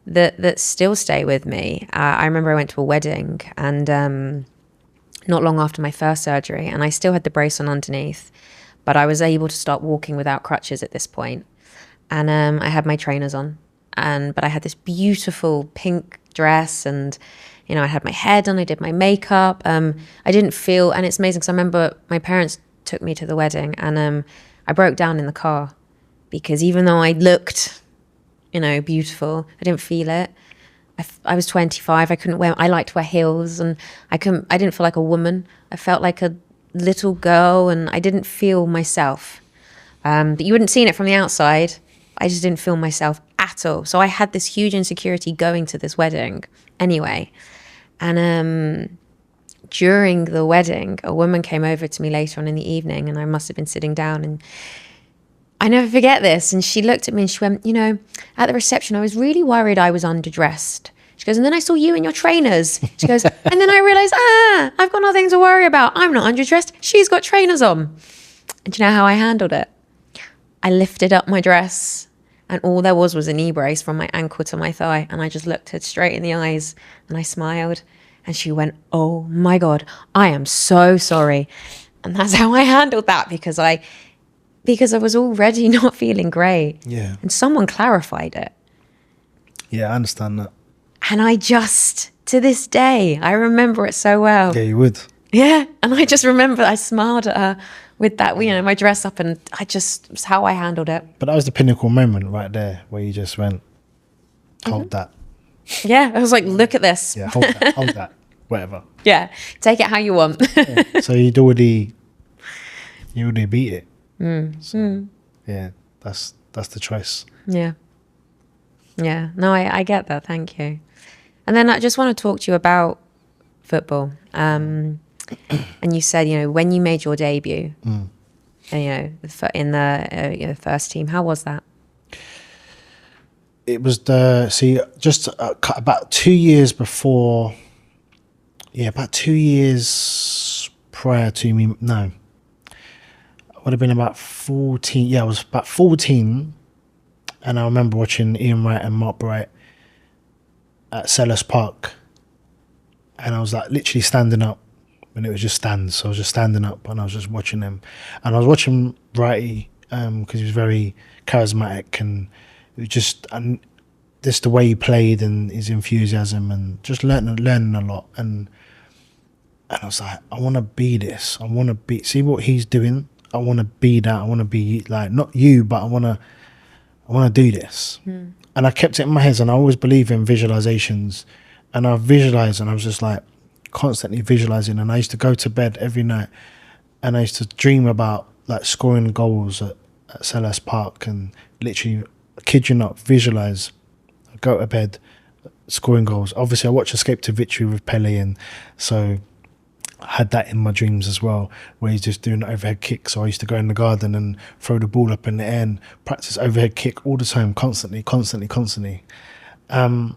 that still stay with me. I remember I went to a wedding, and not long after my first surgery, and I still had the brace on underneath, but I was able to start walking without crutches at this point. And I had my trainers on, but I had this beautiful pink dress, and you know, I had my hair done, I did my makeup. I didn't feel, and it's amazing because I remember my parents took me to the wedding, and I broke down in the car because even though I looked, you know, beautiful, I didn't feel it. I was 25. I liked to wear heels, and I didn't feel like a woman. I felt like a little girl, and I didn't feel myself. But you wouldn't seen it from the outside. I just didn't feel myself at all. So I had this huge insecurity going to this wedding anyway. And during the wedding, a woman came over to me later on in the evening, and I must have been sitting down, and I never forget this. And she looked at me and she went, you know, at the reception, I was really worried I was underdressed. She goes, and then I saw you in your trainers. She goes, and then I realized, I've got nothing to worry about. I'm not underdressed. She's got trainers on. And do you know how I handled it? I lifted up my dress, and all there was a knee brace from my ankle to my thigh. And I just looked her straight in the eyes, and I smiled. And she went, oh my God, I am so sorry. And that's how I handled that, because I was already not feeling great. Yeah. And someone clarified it. Yeah, I understand that. And I just, to this day, I remember it so well. Yeah, you would. Yeah. And I just remember I smiled at her with that, you know, my dress up, and it was how I handled it. But that was the pinnacle moment right there, where you just went, hold that. Yeah. I was like, look at this. Yeah, hold that, whatever. Yeah. Take it how you want. Yeah. So you already beat it. So, yeah, that's the choice. Yeah. Yeah. No, I get that. Thank you. And then I just want to talk to you about football. And you said, you know, when you made your debut, in the first team. How was that? It was just about 2 years before. Yeah, about 2 years prior to me. No, I would have been about 14. Yeah, I was about 14, and I remember watching Ian Wright and Mark Bright at Selhurst Park, and I was like literally standing up, and it was just stands. So I was just standing up, and I was just watching them, and I was watching Brighty because he was very charismatic, and it was just the way he played and his enthusiasm, and just learning a lot, and I was like, I want to be this. I want to see what he's doing. I want to be that. I want to be like not you, but I want to do this. And I kept it in my head, and I always believe in visualizations, and I visualized, and I was just like constantly visualizing, and I used to go to bed every night, and I used to dream about like scoring goals at Selhurst Park, and literally, kid you not, visualize, go to bed, scoring goals. Obviously, I watched Escape to Victory with Pele, and so I had that in my dreams as well, where he's just doing overhead kicks. So I used to go in the garden and throw the ball up in the air and practice overhead kick all the time, constantly. And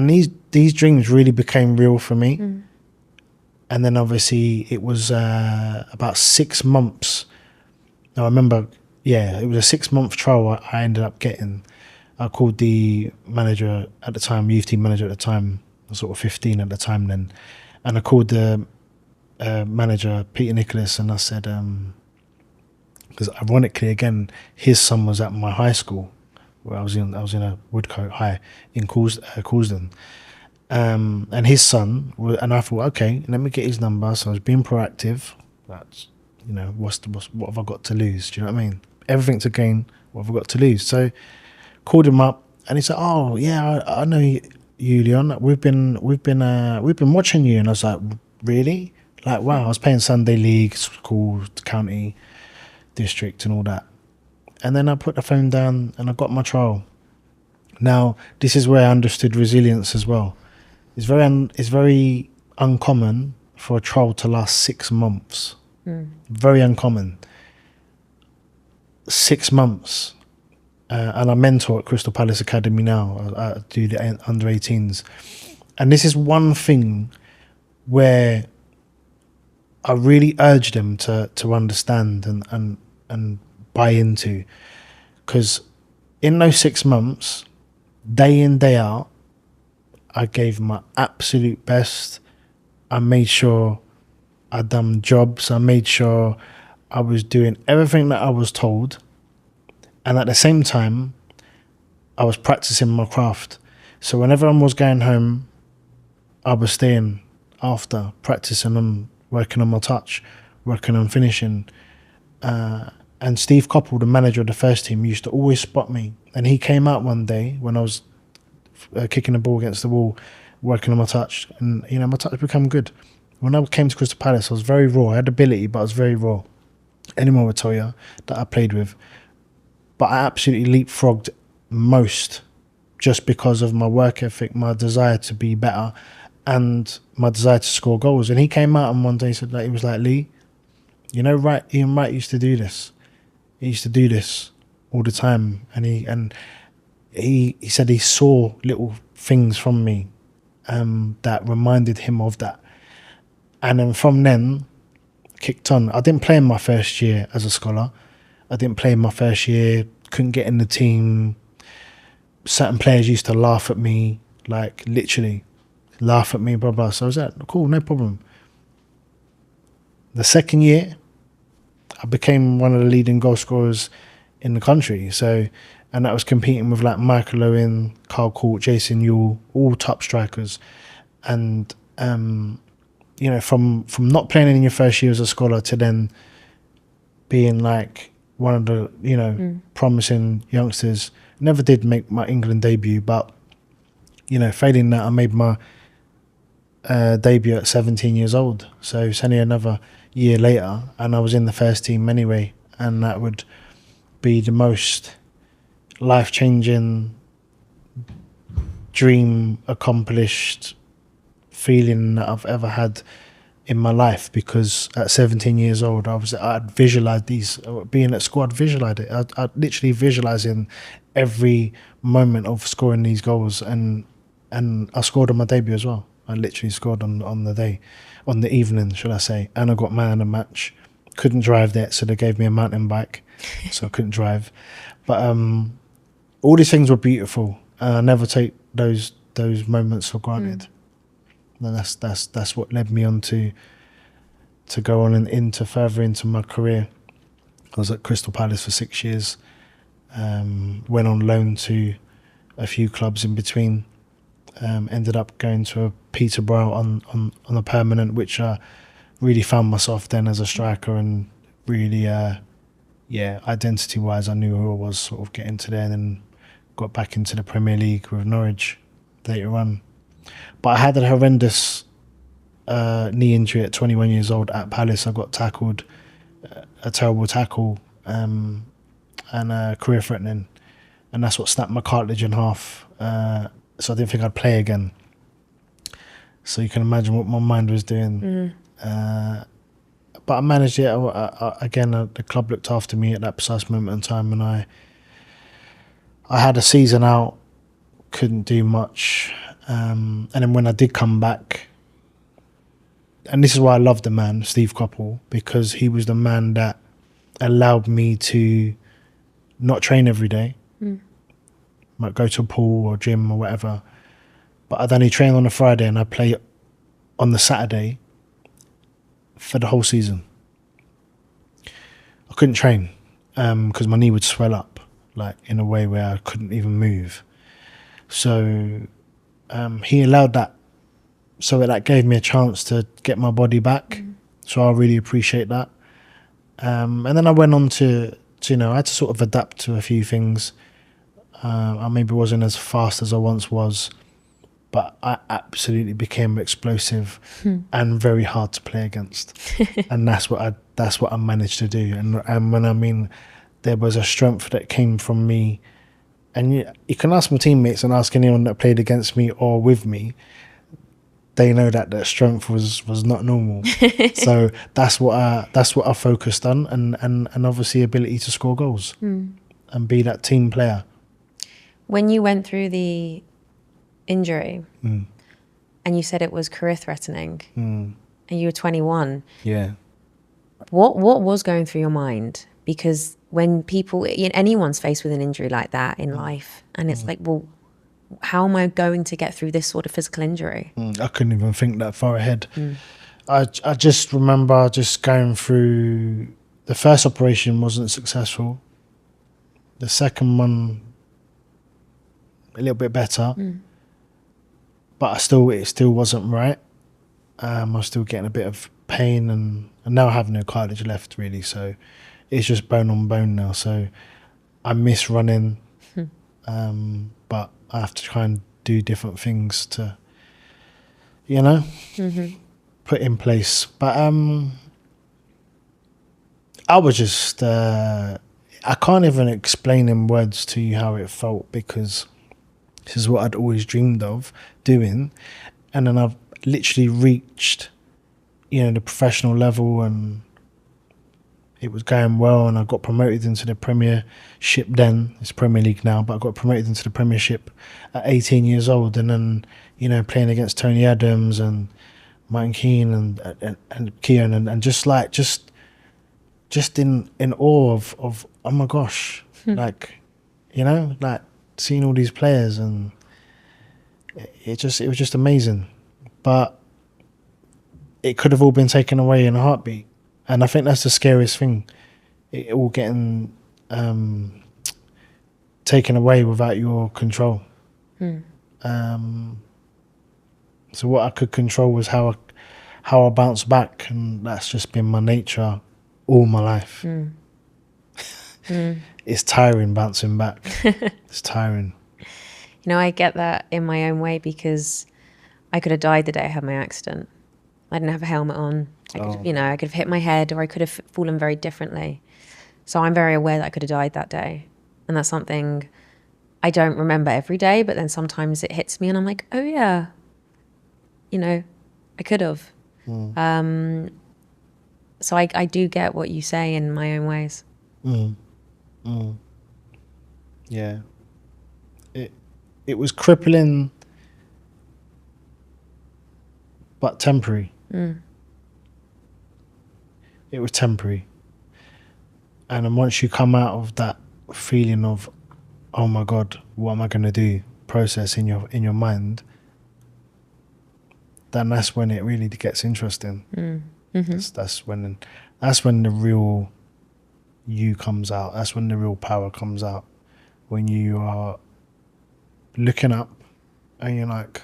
these dreams really became real for me. And then obviously it was about 6 months. Now I remember, it was a 6-month trial I ended up getting. I called the manager at the time, youth team manager at the time, I was sort of 15 at the time then, and I called the manager, Peter Nicholas, and I said, because ironically again, his son was at my high school, where I was in a Woodcote High in Coulsdon, and his son, and I thought, okay, let me get his number. So I was being proactive. That's, what have I got to lose? Do you know what I mean? Everything to gain. What have I got to lose? So called him up, and he said, "Oh yeah, I know you, Leon. We've been watching you." And I was like, "Really?" Like, wow. I was playing Sunday league, school, county, district, and all that. And then I put the phone down, and I got my trial. Now, this is where I understood resilience as well. It's very uncommon for a trial to last 6 months. Very uncommon. 6 months. And I mentor at Crystal Palace Academy now. I do the under 18s. And this is one thing where I really urge them to understand and buy into. Because in those 6 months, day in, day out, I gave my absolute best. I made sure I'd done jobs. I made sure I was doing everything that I was told. And at the same time, I was practicing my craft. So whenever I was going home, I was staying after, practicing and working on my touch, working on finishing. And Steve Coppell, the manager of the first team, used to always spot me. And he came out one day when I was kicking the ball against the wall, working on my touch. And, my touch became good. When I came to Crystal Palace, I was very raw. I had ability, but I was very raw. Anyone would tell you that I played with. But I absolutely leapfrogged most just because of my work ethic, my desire to be better, and my desire to score goals. And he came out and one day said, he was like, "Lee, Ian Wright used to do this. He used to do this all the time." And he said he saw little things from me that reminded him of that. And then from then, kicked on. I didn't play in my first year as a scholar. I didn't play in my first year, couldn't get in the team. Certain players used to laugh at me, like literally laugh at me, blah, blah. So I was like, cool, no problem. The second year, I became one of the leading goal scorers in the country. So, and that was competing with like Michael Owen, Carl Court, Jason Ewell, all top strikers. And, from not playing in your first year as a scholar to then being like one of the, promising youngsters. Never did make my England debut, but, failing that, I made my debut at 17 years old. So it's only another year later, and I was in the first team anyway. And that would be the most life-changing, dream accomplished feeling that I've ever had in my life, because at 17 years old, I'd visualized these, being at school, I'd visualized it. I'd literally visualizing every moment of scoring these goals, and I scored on my debut as well. I literally scored on the evening, should I say, and I got man of the match. Couldn't drive there, so they gave me a mountain bike, so I couldn't drive. But all these things were beautiful, and I never take those moments for granted. And that's what led me on to go on and further into my career. I was at Crystal Palace for 6 years. Went on loan to a few clubs in between. Ended up going to a Peterborough on a permanent, which I really found myself then as a striker, and really, identity wise, I knew who I was, sort of getting to there, and then got back into the Premier League with Norwich later on. But I had a horrendous knee injury at 21 years old at Palace. I got tackled, a terrible tackle, and career threatening, and that's what snapped my cartilage in half. So I didn't think I'd play again. So you can imagine what my mind was doing. But I managed it. The club looked after me at that precise moment in time, and I had a season out, couldn't do much. And then when I did come back, and this is why I love the man, Steve Coppell, because he was the man that allowed me to not train every day. Might go to a pool or gym or whatever, but I'd only train on a Friday and I'd play on the Saturday for the whole season. I couldn't train because my knee would swell up, like in a way where I couldn't even move. So he allowed that, so that gave me a chance to get my body back. So I really appreciate that. And then I went on to I had to sort of adapt to a few things. I maybe wasn't as fast as I once was, but I absolutely became explosive and very hard to play against. And that's what I managed to do. And when I mean there was a strength that came from me, and you can ask my teammates and ask anyone that played against me or with me, they know that strength was not normal. So that's what I focused on, and obviously ability to score goals and be that team player. When you went through the injury and you said it was career threatening and you were 21. Yeah. What was going through your mind? Because when anyone's faced with an injury like that in life, and it's like, well, how am I going to get through this sort of physical injury? I couldn't even think that far ahead. I just remember just going through, the first operation wasn't successful. The second one, a little bit better, but it still wasn't right. I was still getting a bit of pain, and now I have no cartilage left really, so it's just bone on bone now. So I miss running, but I have to try and do different things to, put in place. But I was just, I can't even explain in words to you how it felt, because this is what I'd always dreamed of doing. And then I've literally reached, the professional level, and it was going well, and I got promoted into the Premiership then. It's Premier League now, but I got promoted into the Premiership at 18 years old. And then, playing against Tony Adams and Martin Keane and Keown, and just in awe of oh my gosh, like seeing all these players, and it was just amazing. But it could have all been taken away in a heartbeat, and I think that's the scariest thing, it all getting taken away without your control. So what I could control was how I bounced back, and that's just been my nature all my life. It's tiring bouncing back. It's tiring. I get that in my own way, because I could have died the day I had my accident. I didn't have a helmet on. I could have hit my head, or I could have fallen very differently. So I'm very aware that I could have died that day. And that's something I don't remember every day, but then sometimes it hits me and I'm like, oh yeah, I could have. So I do get what you say in my own ways. Yeah. It was crippling, but temporary. It was temporary. And then once you come out of that feeling of, oh my God, what am I going to do? Process in your mind, then that's when it really gets interesting. That's when the real you comes out. That's when the real power comes out. When you are looking up and you're like,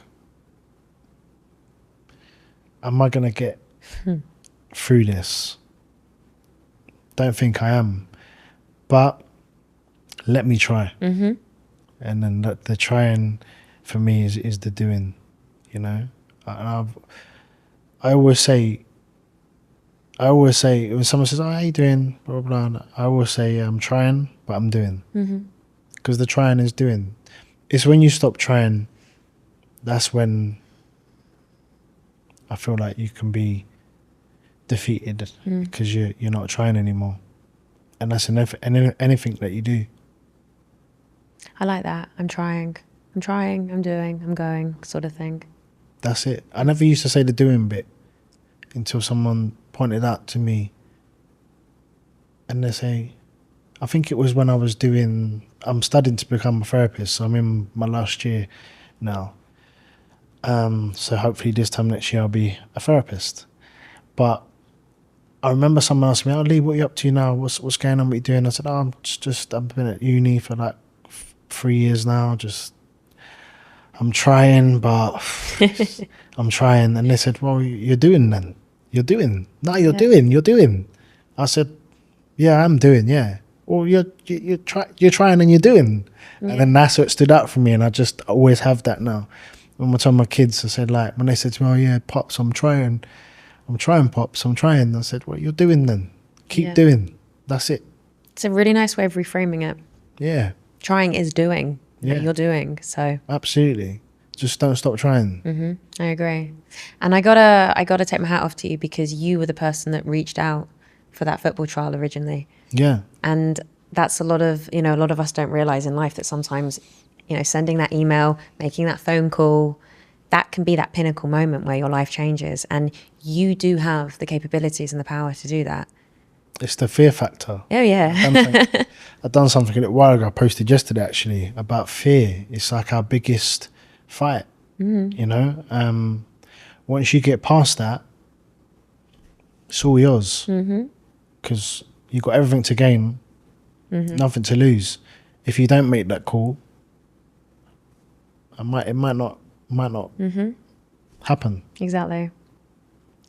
am I gonna get through this? Don't think I am, but let me try. And then the trying for me is the doing, you know. And I always say when someone says, "Oh, how you doing?" Blah blah blah. I always say, "I'm trying, but I'm doing," because the trying is doing. It's when you stop trying, that's when I feel like you can be defeated because you're not trying anymore, and that's in anything that you do. I like that. I'm trying, I'm doing, I'm going, sort of thing. That's it. I never used to say the doing bit until someone pointed out to me, and they say, I think it was when I'm studying to become a therapist, so I'm in my last year now. So hopefully this time next year I'll be a therapist. But I remember someone asked me, "Oh, Lee, what are you up to now? What's going on? What you doing?" I said, "Oh, I've been at uni for like 3 years now. I'm trying, but I'm trying." And they said, "Well, you're doing then. You're doing. No, you're doing." I said, "Yeah, I'm doing. Yeah. Well, you're trying and you're doing." Yeah. And then that's what stood out for me, and I just always have that now. When I tell my kids, I said, like, when they said to me, "Oh yeah, Pops, I'm trying, Pops, I'm trying." I said, "Well, you're doing then. Keep doing. That's it." It's a really nice way of reframing it. Yeah. Trying is doing. Yeah. You're doing, so. Absolutely. Just don't stop trying. I agree. And I gotta take my hat off to you, because you were the person that reached out for that football trial originally. Yeah. And that's a lot of us don't realize in life that sometimes, sending that email, making that phone call, that can be that pinnacle moment where your life changes. And you do have the capabilities and the power to do that. It's the fear factor. Oh, yeah. I've done something a little while ago. I posted yesterday, actually, about fear. It's like our biggest fight, you know. Once you get past that, it's all yours. Because you've got everything to gain, nothing to lose. If you don't make that call, it might not happen. Exactly.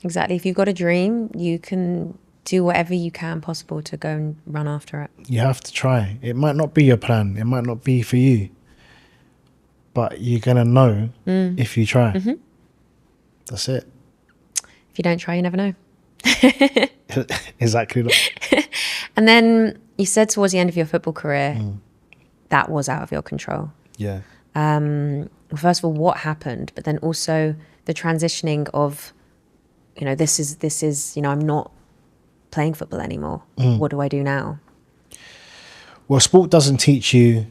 If you've got a dream, you can do whatever you can possible to go and run after it. You have to try. It might not be your plan. It might not be for you. But you're going to know if you try. That's it. If you don't try, you never know. Exactly that. And then you said towards the end of your football career, that was out of your control. Yeah. First of all, what happened? But then also the transitioning of, this is, I'm not playing football anymore. What do I do now? Well, sport doesn't teach you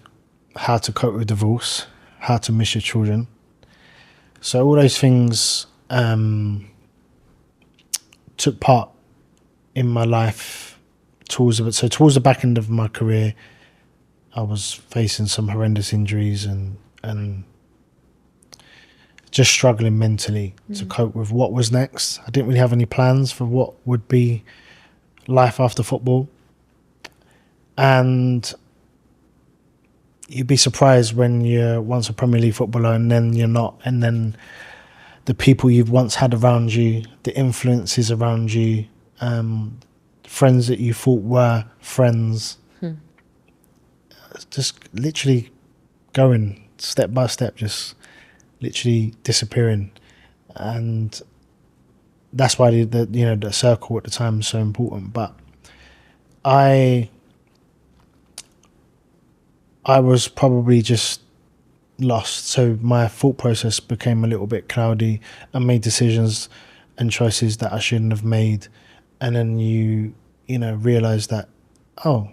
how to cope with divorce, how to miss your children. So all those things took part in my life towards the back end of my career. I was facing some horrendous injuries and just struggling mentally to cope with what was next. I didn't really have any plans for what would be life after football. And you'd be surprised when you're once a Premier League footballer and then you're not. And then the people you've once had around you, the influences around you, friends that you thought were friends, just literally going step by step, just literally disappearing. And that's why the circle at the time is so important. But I was probably just lost. So my thought process became a little bit cloudy. I made decisions and choices that I shouldn't have made. And then you know, realize that, oh,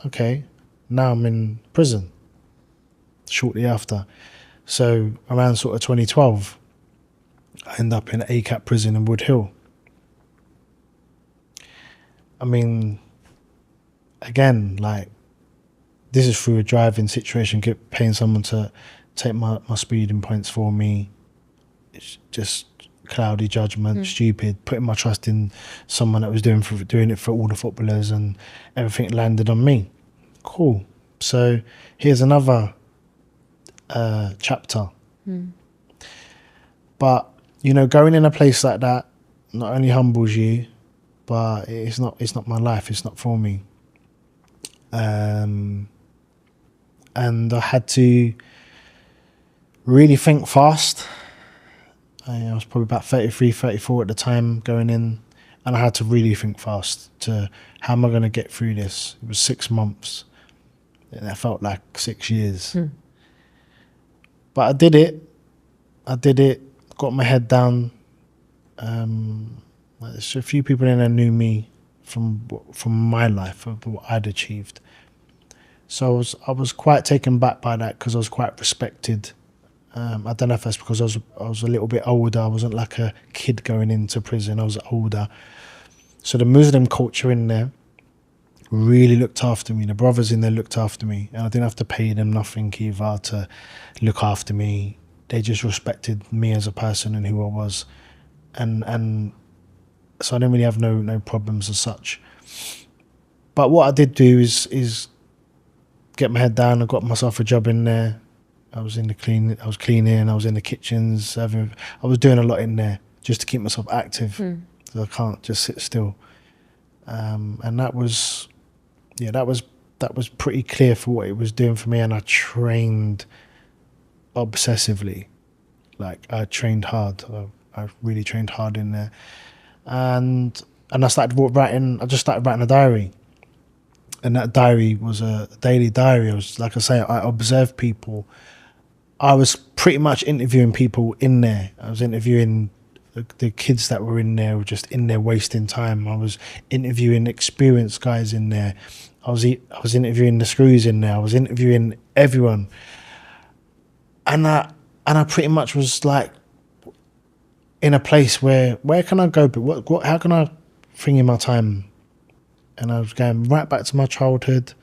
okay, now I'm in prison shortly after. So around sort of 2012, I end up in ACAP prison in Wood Hill. I mean, again, like, this is through a driving situation, paying someone to take my speeding points for me. It's just cloudy judgment, stupid, putting my trust in someone that was doing it for all the footballers, and everything landed on me. Cool. So here's another chapter. But, you know, going in a place like that not only humbles you, but it's not my life, it's not for me. And I had to really think fast. I was probably about 33, 34 at the time going in, and I had to really think fast to how am I going to get through this. It was 6 months, and that felt like 6 years. But I did it, got my head down. There's a few people in there knew me from my life, of what I'd achieved. So I was quite taken back by that, because I was quite respected. I don't know if that's because I was a little bit older. I wasn't like a kid going into prison. I was older. So the Muslim culture in there really looked after me. The brothers in there looked after me, and I didn't have to pay them nothing either to look after me. They just respected me as a person and who I was, and so I didn't really have no problems as such. But what I did do is get my head down. I got myself a job in there. I was cleaning, I was in the kitchens. I was doing a lot in there just to keep myself active, because I can't just sit still. And that was pretty clear for what it was doing for me. And I trained obsessively. Like, I trained hard. I really trained hard in there. And I started writing. I just started writing a diary. And that diary was a daily diary. I observed people. I was pretty much interviewing people in there. I was interviewing the kids that were in there, were just in there wasting time. I was interviewing experienced guys in there. I was interviewing the screws in there. I was interviewing everyone. And I pretty much was like in a place where can I go? But how can I bring in my time? And I was going right back to my childhood.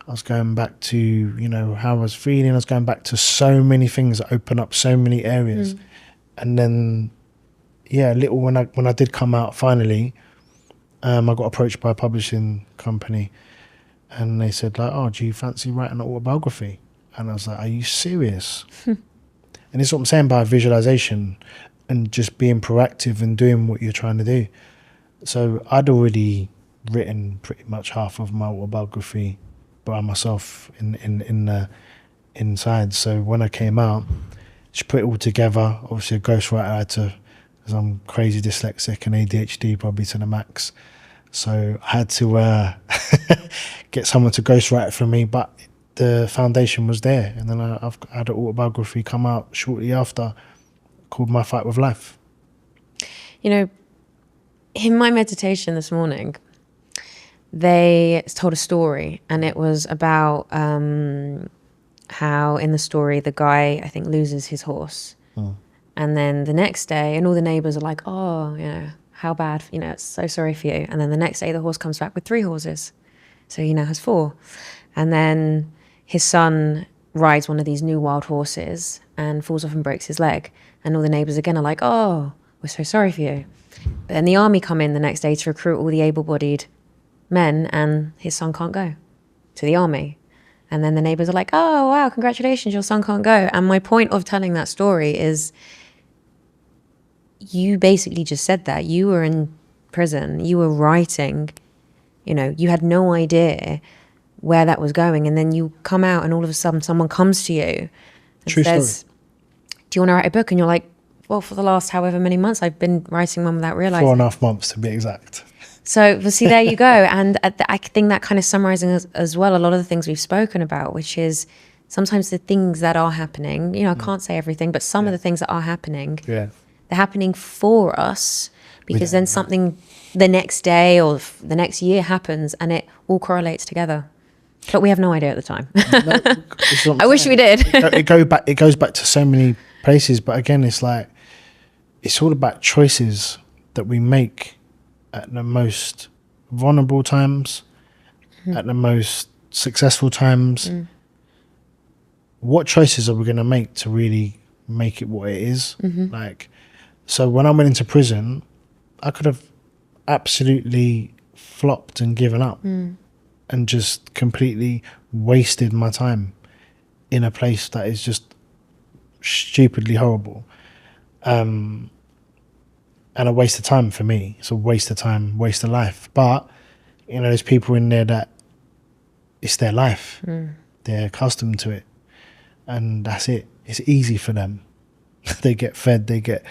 I was going back to, you know, how I was feeling. I was going back to so many things that open up so many areas. And then, yeah, when I did come out finally, I got approached by a publishing company, and they said, like, oh, do you fancy writing an autobiography? And I was like, are you serious? And it's what I'm saying by visualization and just being proactive and doing what you're trying to do. So I'd already written pretty much half of my autobiography by myself inside. So when I came out, just put it all together. Obviously a ghostwriter I had to, because I'm crazy dyslexic and ADHD probably to the max. So I had to get someone to ghostwrite it for me, but the foundation was there. And then I've had an autobiography come out shortly after called My Fight with Life. You know, in my meditation this morning, they told a story, and it was about how in the story the guy, I think, loses his horse. And then the next day, and all the neighbours are like, oh, you know, how bad, you know, it's so sorry for you. And then the next day the horse comes back with 3 horses. So he now has 4. And then his son rides one of these new wild horses and falls off and breaks his leg. And all the neighbours again are like, oh, we're so sorry for you. But then the army come in the next day to recruit all the able-bodied men, and his son can't go to the army. And then the neighbours are like, oh, wow, congratulations, your son can't go. And my point of telling that story is you basically just said that. You were in prison, you were writing, you know, you had no idea where that was going. And then you come out and all of a sudden someone comes to you and True says, story. do you want to write a book? And you're like, well, for the last however many months, I've been writing one without realising. 4.5 months to be exact. So, well, see, there you go. And I think that kind of summarising as well a lot of the things we've spoken about, which is sometimes the things that are happening, you know, I can't say everything, but some of the things that are happening, Yeah. they're happening for us. because then something the next day or the next year happens and it all correlates together. But we have no idea at the time. I wish we did. It goes back to so many places, but again, it's like, it's all about choices that we make at the most vulnerable times, at the most successful times. What choices are we going to make to really make it what it is? Like, so when I went into prison, I could have absolutely flopped and given up and just completely wasted my time in a place that is just stupidly horrible. And a waste of time for me. It's a waste of time, waste of life. But, you know, there's people in there that it's their life. They're accustomed to it. And that's it. It's easy for them. They get fed, they get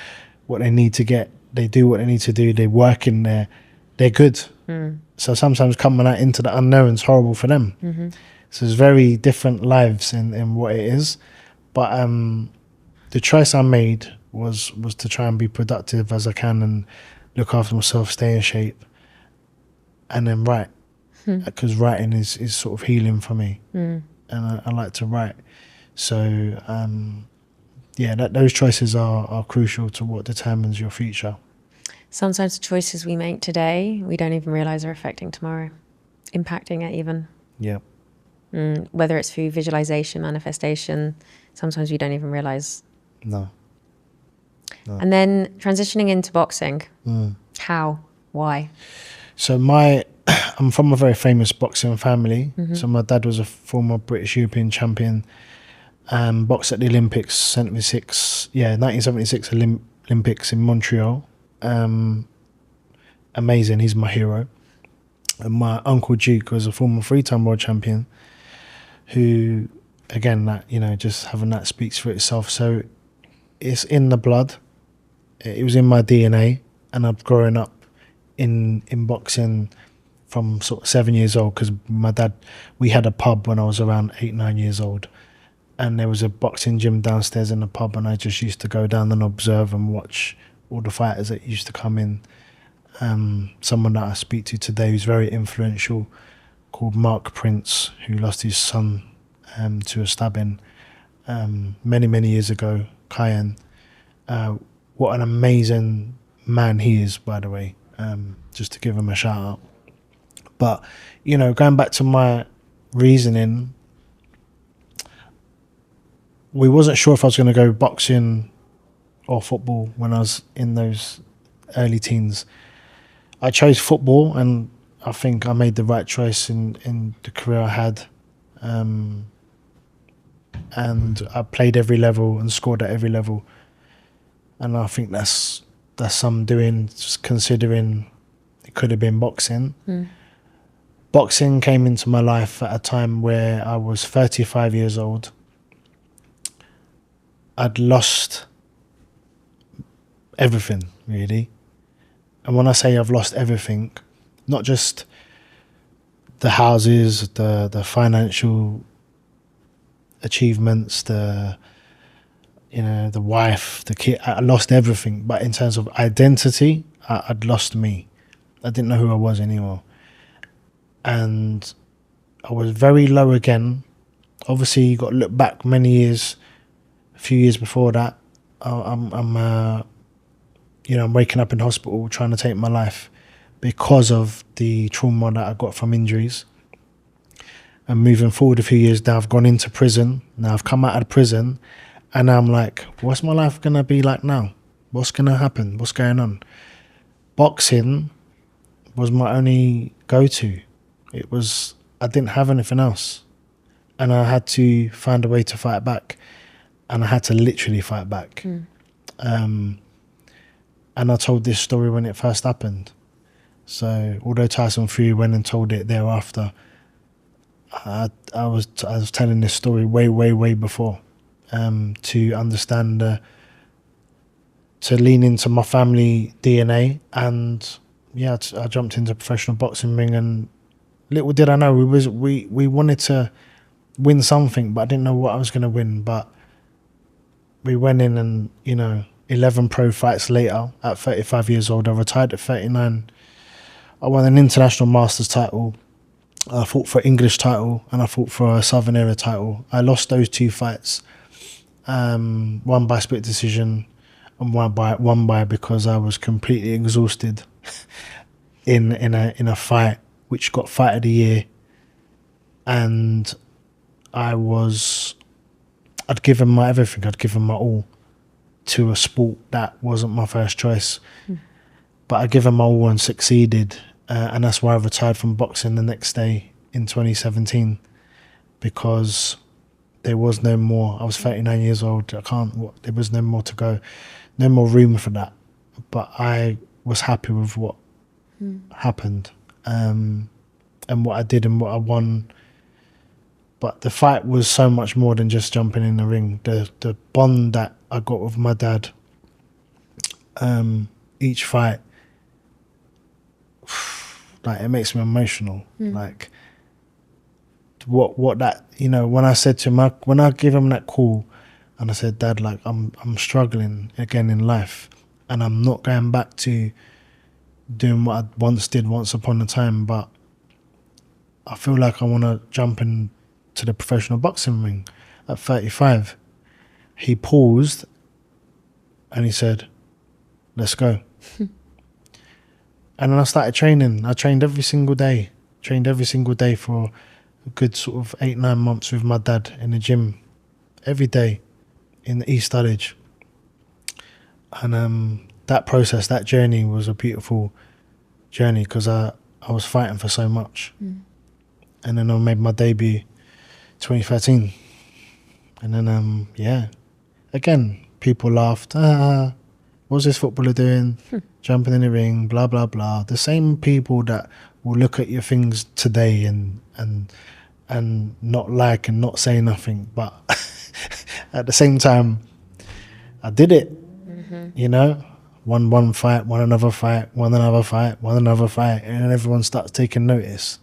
what they need to get. They do what they need to do. They work in there. They're good. So sometimes coming out into the unknown is horrible for them. So there's very different lives in what it is. But the choice I made was to try and be productive as I can and look after myself, stay in shape, and then write. Because writing is sort of healing for me. And I like to write. So, those choices are crucial to what determines your future. Sometimes the choices we make today, we don't even realize are affecting tomorrow, impacting it even. Yeah. Whether it's through visualization, manifestation, sometimes we don't even realize. No. And then transitioning into boxing. How? Why? So I'm from a very famous boxing family. So my dad was a former British European champion, boxed at the Olympics, 1976 Olympics in Montreal. Amazing, he's my hero. And my uncle Duke was a former 3-time world champion, who, again, that, you know, just having that speaks for itself. So it's in the blood. It was in my DNA, and I've grown up in boxing from sort of 7 years old, because my dad, we had a pub when I was around 8-9 years old, and there was a boxing gym downstairs in the pub, and I just used to go down and observe and watch all the fighters that used to come in. Someone that I speak to today who's very influential, called Mark Prince, who lost his son to a stabbing many years ago, Kyan. What an amazing man he is, by the way, just to give him a shout out. But, you know, going back to my reasoning, we wasn't sure if I was going to go boxing or football when I was in those early teens. I chose football, and I think I made the right choice in the career I had. And I played every level and scored at every level. And I think that's some doing, just considering it could have been boxing. Boxing came into my life at a time where I was 35 years old. I'd lost everything, really. And when I say I've lost everything, not just the houses, the financial achievements, the wife, the kid, I lost everything. But in terms of identity, I'd lost me. I didn't know who I was anymore. And I was very low again. Obviously, you got to look back many years, a few years before that. I'm waking up in hospital trying to take my life because of the trauma that I got from injuries. And moving forward a few years now, I've gone into prison. Now I've come out of prison, and I'm like, what's my life going to be like now? What's going to happen? What's going on? Boxing was my only go-to. I didn't have anything else. And I had to find a way to fight back. And I had to literally fight back. And I told this story when it first happened. So although Tyson Fury went and told it thereafter, I was telling this story way before, to understand, to lean into my family DNA. And yeah, I jumped into professional boxing ring, and little did I know we wanted to win something, but I didn't know what I was going to win. But we went in, and 11 pro fights later, at 35 years old, I retired at 39. I won an international masters title. I fought for English title and I fought for a Southern Area title. I lost those 2 fights, one by split decision and one by because I was completely exhausted in a fight which got fight of the year, and I'd given my everything, I'd given my all to a sport that wasn't my first choice. But I'd given my all and succeeded, and that's why I retired from boxing the next day in 2017, because there was no more. I was 39 years old. There was no more to go, no more room for that. But I was happy with what happened, and what I did and what I won. But the fight was so much more than just jumping in the ring. The bond that I got with my dad, each fight, like, it makes me emotional. Like, what that, you know, when I said to him, when I gave him that call and I said, Dad, like, I'm struggling again in life and I'm not going back to doing what I once did once upon a time, but I feel like I want to jump into the professional boxing ring at 35. He paused and he said, let's go. And then I started training. I trained every single day for a good sort of 8-9 months with my dad in the gym every day in the East Dulwich. And that process, that journey was a beautiful journey because I was fighting for so much. And then I made my debut 2013. And then, again, people laughed. What's this footballer doing? Jumping in the ring, blah, blah, blah. The same people that will look at your things today and not like and not say nothing. But at the same time, I did it, you know? Won one fight, won another fight, won another fight, won another fight. And then everyone starts taking notice.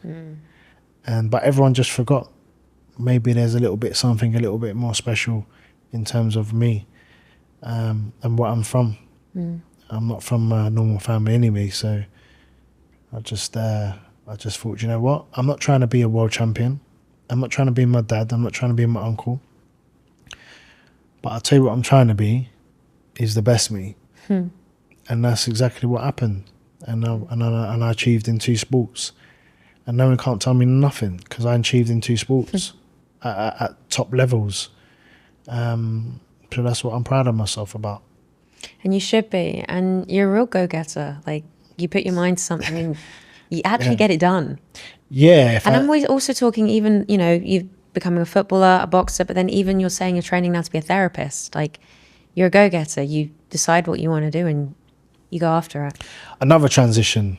But everyone just forgot. Maybe there's a little bit more special in terms of me and what I'm from. I'm not from a normal family anyway, so I just thought, you know what? I'm not trying to be a world champion. I'm not trying to be my dad. I'm not trying to be my uncle. But I'll tell you what I'm trying to be is the best me. And that's exactly what happened. And I achieved in 2 sports. And no one can't tell me nothing because I achieved in 2 sports at top levels. So that's what I'm proud of myself about. And you should be. And you're a real go-getter. Like, you put your mind to something and you actually get it done. Yeah. And I'm always also talking even, you know, you're becoming a footballer, a boxer, but then even you're saying you're training now to be a therapist. Like, you're a go-getter. You decide what you want to do and you go after it. Another transition.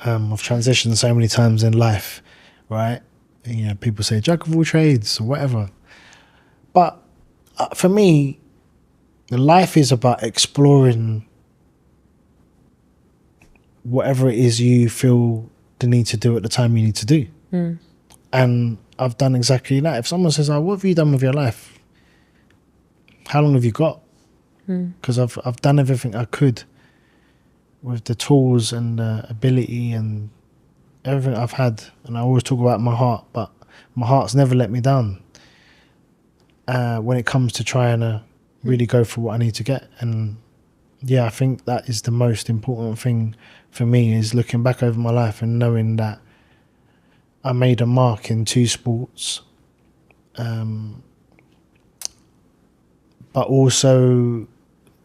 I've transitioned so many times in life, right? You know, people say jack of all trades or whatever. But for me, life is about exploring whatever it is you feel the need to do at the time you need to do. And I've done exactly that. If someone says, what have you done with your life? How long have you got? Because I've done everything I could with the tools and the ability and everything I've had. And I always talk about my heart, but my heart's never let me down when it comes to trying to really go for what I need to get. And I think that is the most important thing for me, is looking back over my life and knowing that I made a mark in 2 sports, but also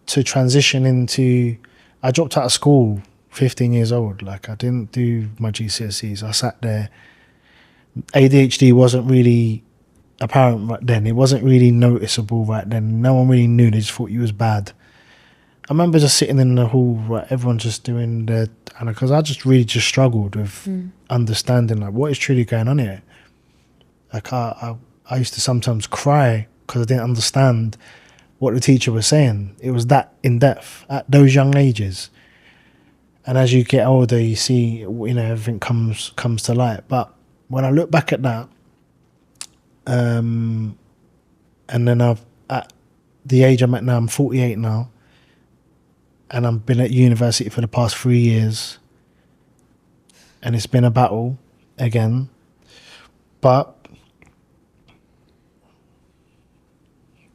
to transition into, I dropped out of school 15 years old. Like, I didn't do my GCSEs. I sat there. ADHD wasn't really apparent right then. It wasn't really noticeable right then. No one really knew. They just thought you was bad. I remember just sitting in the hall, right, everyone just doing their, and because I just really just struggled with understanding, like, what is truly going on here. Like, I used to sometimes cry because I didn't understand what the teacher was saying. It was that in depth at those young ages. And as you get older, you see, you know, everything comes to light. But when I look back at that, and then at the age I'm at now, I'm 48 now, and I've been at university for the past 3 years, and it's been a battle again. But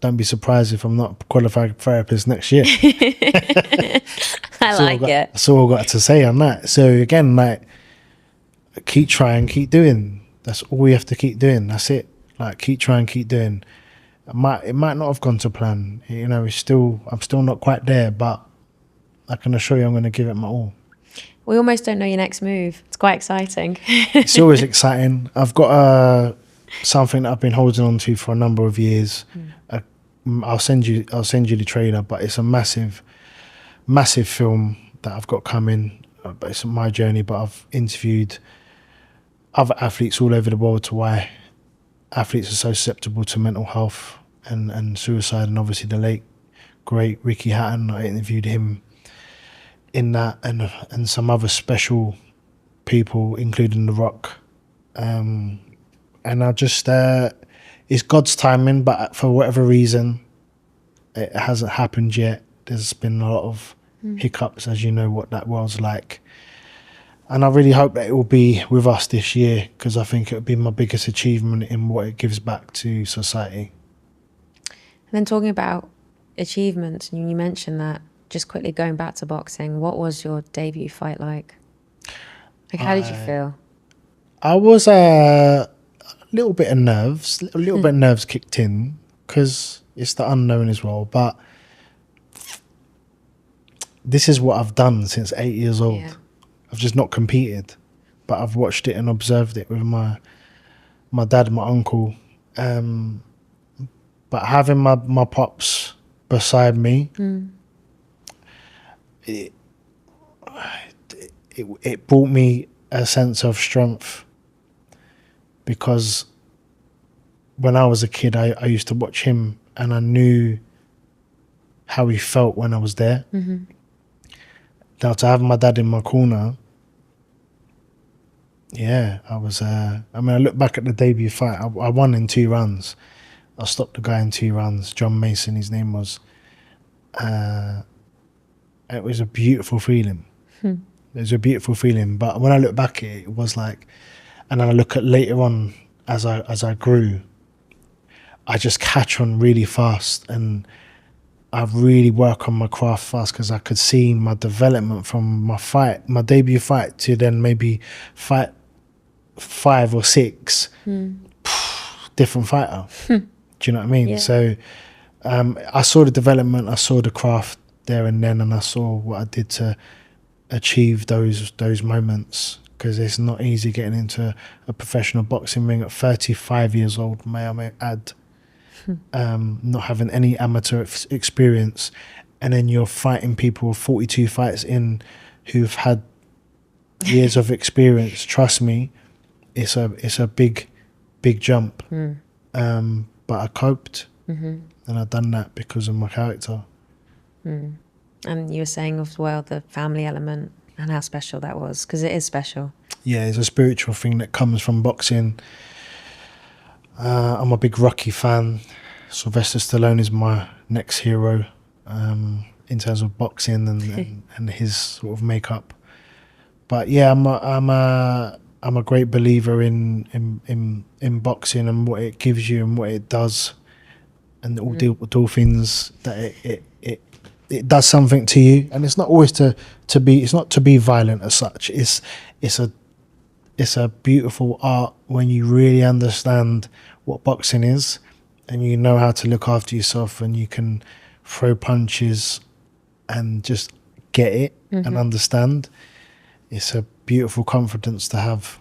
don't be surprised if I'm not a qualified therapist next year. I like it. That's all I've got to say on that. So again, like, keep trying, keep doing. That's all we have to keep doing. That's it. Like, keep trying, keep doing. It might not have gone to plan. You know, I'm still not quite there, but I can assure you I'm going to give it my all. We almost don't know your next move. It's quite exciting. It's always exciting. I've got something that I've been holding on to for a number of years. I'll send you the trailer, but it's a massive film that I've got coming. But it's my journey. But I've interviewed other athletes all over the world to why athletes are so susceptible to mental health and suicide, and obviously the late great Ricky Hatton. I interviewed him in that, and some other special people, including The Rock. And I just it's God's timing, but for whatever reason, it hasn't happened yet. There's been a lot of hiccups, as you know what that world's like. And I really hope that it will be with us this year, because I think it would be my biggest achievement in what it gives back to society. And then talking about achievements, and you mentioned that, just quickly going back to boxing, what was your debut fight like? Like, how did you feel? I was a little bit of nerves, a little bit of nerves kicked in, because it's the unknown as well. But this is what I've done since 8 years old. Yeah. I've just not competed, but I've watched it and observed it with my dad and my uncle. But having my pops beside me, it brought me a sense of strength, because when I was a kid, I used to watch him and I knew how he felt when I was there. Now, to have my dad in my corner, yeah, I was, I look back at the debut fight, I won in 2 rounds. I stopped the guy in 2 rounds, John Mason, his name was. It was a beautiful feeling. It was a beautiful feeling. But when I look back at it, it was like, and then I look at later on as I grew, I just catch on really fast, and I really work on my craft fast, because I could see my development from my debut fight to then maybe fight 5 or 6, different fighter. Do you know what I mean? Yeah. So I saw the development, I saw the craft there and then, and I saw what I did to achieve those moments, because it's not easy getting into a professional boxing ring at 35 years old, may I add. Not having any amateur experience, and then you're fighting people with 42 fights in who've had years of experience. Trust me, it's a big jump. But I coped, and I've done that because of my character. And you were saying as well the family element and how special that was, because it is special. Yeah, it's a spiritual thing that comes from boxing. I'm a big Rocky fan. Sylvester Stallone is my next hero in terms of boxing and his sort of makeup. But yeah, I'm a great believer in boxing and what it gives you and what it does, and all the things that it does something to you. And it's not always it's not to be violent as such. It's a beautiful art when you really understand what boxing is, and you know how to look after yourself, and you can throw punches and just get it and understand. It's a beautiful confidence to have.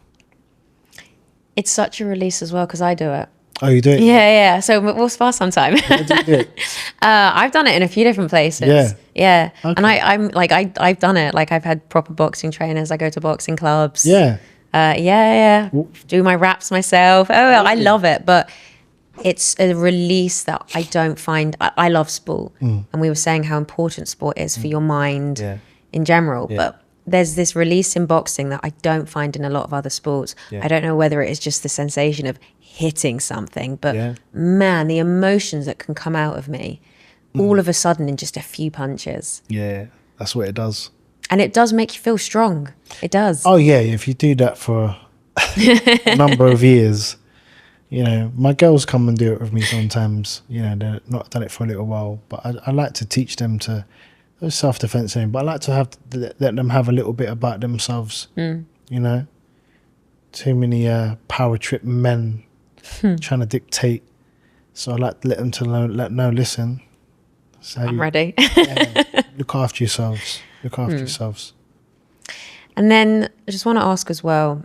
It's such a release as well, because I do it. Oh, you do it? Yeah. So we'll spar sometime. How do you do it? I've done it in a few different places. Yeah. Okay. And I'm like, I've done it. Like, I've had proper boxing trainers. I go to boxing clubs. Yeah. Do my raps myself. I love it. But it's a release that I don't find. I love sport. And we were saying how important sport is for your mind in general. Yeah. But there's this release in boxing that I don't find in a lot of other sports. I don't know whether it is just the sensation of hitting something, but man, the emotions that can come out of me all of a sudden in just a few punches. That's what it does. And it does make you feel strong. It does. Oh yeah, if you do that for a number of years, you know, my girls come and do it with me sometimes. You know, they're not done it for a little while, but I like to teach them to self-defense thing. But I like to let them have a little bit about themselves. You know, too many power trip men trying to dictate. So I like to let them to know. Listen, I'm ready. Look after yourselves. Look after yourselves. And then I just want to ask as well.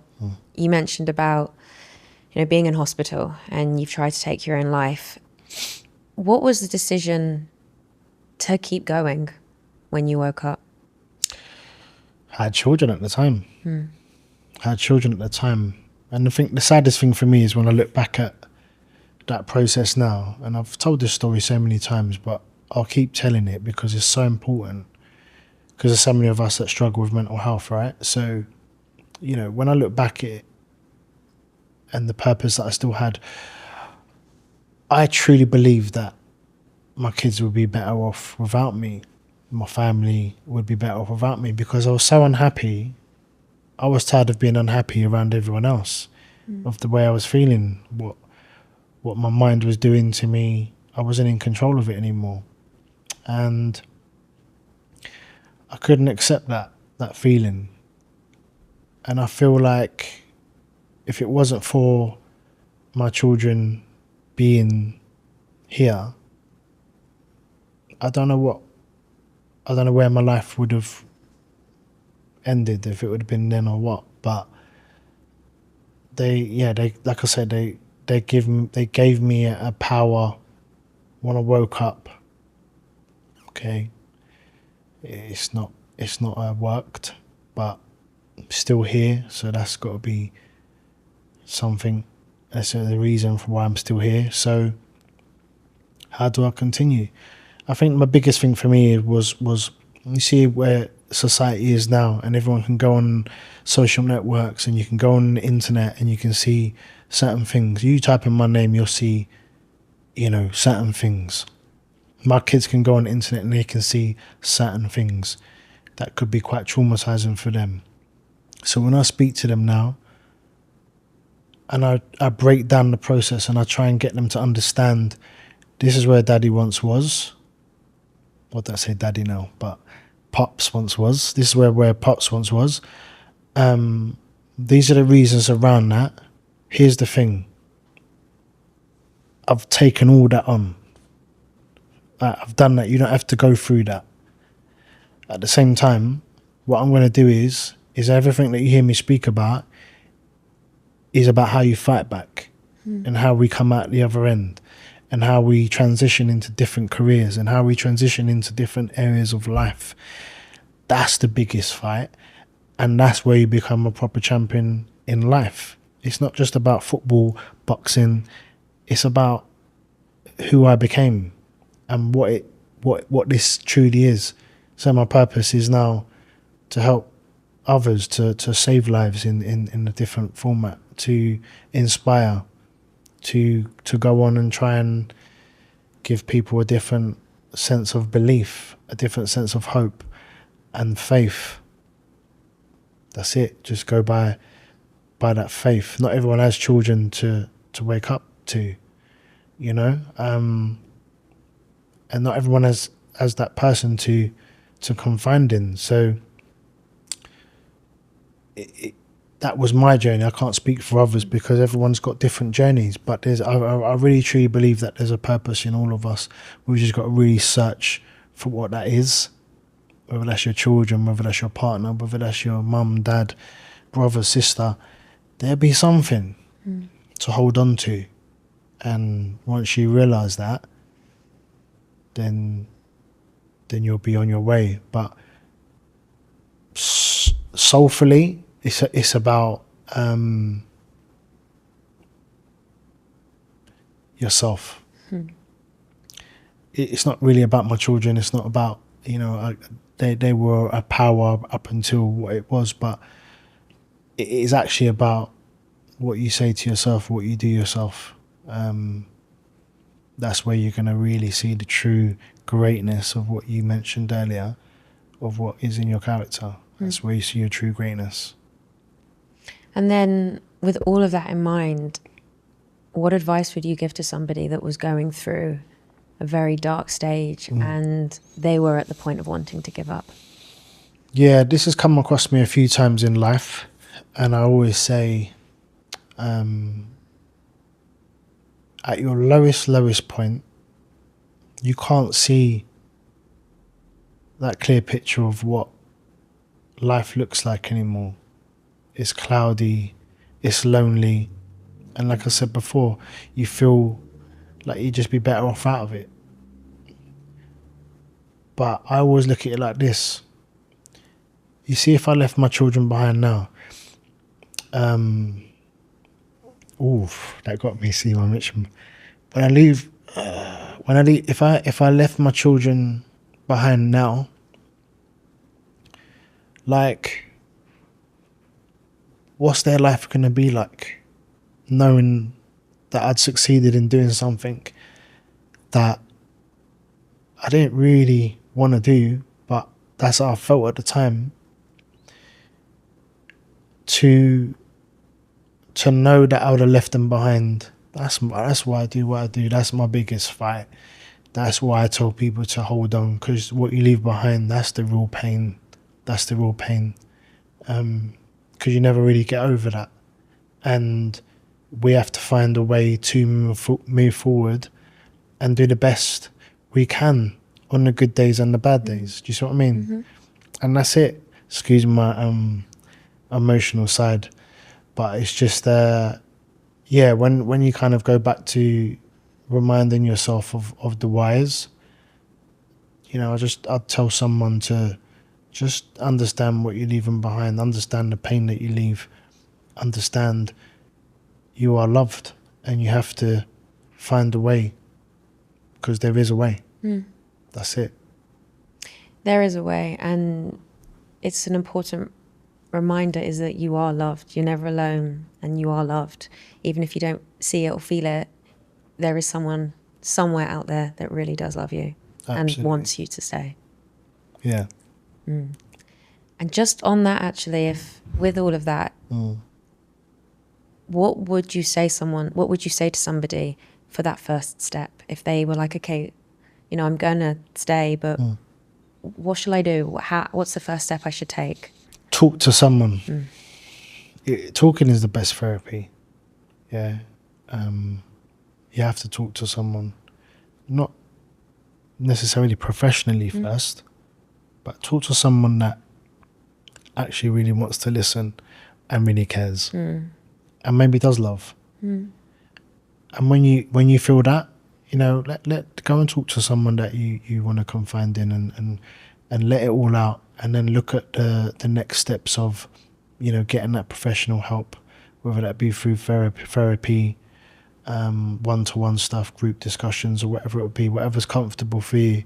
You mentioned about, you know, being in hospital and you've tried to take your own life. What was the decision to keep going when you woke up? I had children at the time. And I think the saddest thing for me is when I look back at that process now, and I've told this story so many times, but I'll keep telling it because it's so important, because there's so many of us that struggle with mental health, right? So, you know, when I look back at it and the purpose that I still had, I truly believe that my kids would be better off without me. My family would be better off without me, because I was so unhappy. I was tired of being unhappy around everyone else, of the way I was feeling, what my mind was doing to me. I wasn't in control of it anymore. And I couldn't accept that feeling. And I feel like if it wasn't for my children being here, I don't know where my life would have ended, if it would have been then or what. But they like I said, they gave me a power when I woke up. Okay, it's not worked, but I'm still here, so that's got to be something. That's the reason for why I'm still here. So how do I continue? I think my biggest thing for me was you see where society is now, and everyone can go on social networks and you can go on the internet and you can see certain things. You type in my name, you'll see, you know, certain things. My kids can go on the internet and they can see certain things that could be quite traumatizing for them. So when I speak to them now, and I break down the process and I try and get them to understand, this is where daddy once was. What did I say, daddy now? But Pops once was. This is where Pops once was. These are the reasons around that. Here's the thing. I've taken all that on. I've done that. You don't have to go through that. At the same time, what I'm going to do is everything that you hear me speak about is about how you fight back and how we come out the other end, and how we transition into different careers and how we transition into different areas of life. That's the biggest fight. And that's where you become a proper champion in life. It's not just about football, boxing. It's about who I became and what this truly is. So my purpose is now to help others to save lives in a different format, to inspire, to go on and try and give people a different sense of belief, a different sense of hope and faith. That's it. Just go by that faith. Not everyone has children to wake up to, you know, and not everyone has that person to confide in. So that was my journey. I can't speak for others because everyone's got different journeys, but I really truly believe that there's a purpose in all of us. We've just got to really search for what that is, whether that's your children, whether that's your partner, whether that's your mum, dad, brother, sister. There'll be something to hold on to. And once you realise that, then you'll be on your way. But soulfully, it's about yourself. It's not really about my children. It's not about, you know, they were a power up until what it was, but it is actually about what you say to yourself, what you do yourself. That's where you're going to really see the true greatness of what you mentioned earlier, of what is in your character. That's where you see your true greatness. And then with all of that in mind, what advice would you give to somebody that was going through a very dark stage and they were at the point of wanting to give up? Yeah, this has come across me a few times in life, and I always say, at your lowest point, you can't see that clear picture of what life looks like anymore. It's cloudy, it's lonely, and like I said before, you feel like you'd just be better off out of it. But I always look at it like this. You see, if I left my children behind now, that got me. See, my Mitchum. If I left my children behind now, like, what's their life going to be like? Knowing that I'd succeeded in doing something that I didn't really want to do, but that's how I felt at the time. To know that I would have left them behind, that's why I do what I do. That's my biggest fight. That's why I tell people to hold on, because what you leave behind, that's the real pain. That's the real pain. Because you never really get over that. And we have to find a way to move forward and do the best we can on the good days and the bad days. Do you see what I mean? Mm-hmm. And that's it. Excuse my emotional side, but it's just when you kind of go back to reminding yourself of the whys, I'd tell someone to just understand what you're leaving behind, understand the pain that you leave, understand you are loved, and you have to find a way, because there is a way. That's it. There is a way, and it's an important reminder, is that you are loved. You're never alone, and you are loved. Even if you don't see it or feel it, there is someone somewhere out there that really does love you. Absolutely. And wants you to stay. Yeah. And just on that, actually, if with all of that, what would you say to somebody for that first step? If they were like, okay, I'm going to stay, but what shall I do? What's the first step I should take? Talk to someone. Talking is the best therapy. Yeah. You have to talk to someone, not necessarily professionally first, but talk to someone that actually really wants to listen and really cares, and maybe does love. And when you feel that, let go and talk to someone that you want to confide in, and let it all out, and then look at the next steps of getting that professional help, whether that be through therapy, one-to-one stuff, group discussions, or whatever it would be, whatever's comfortable for you.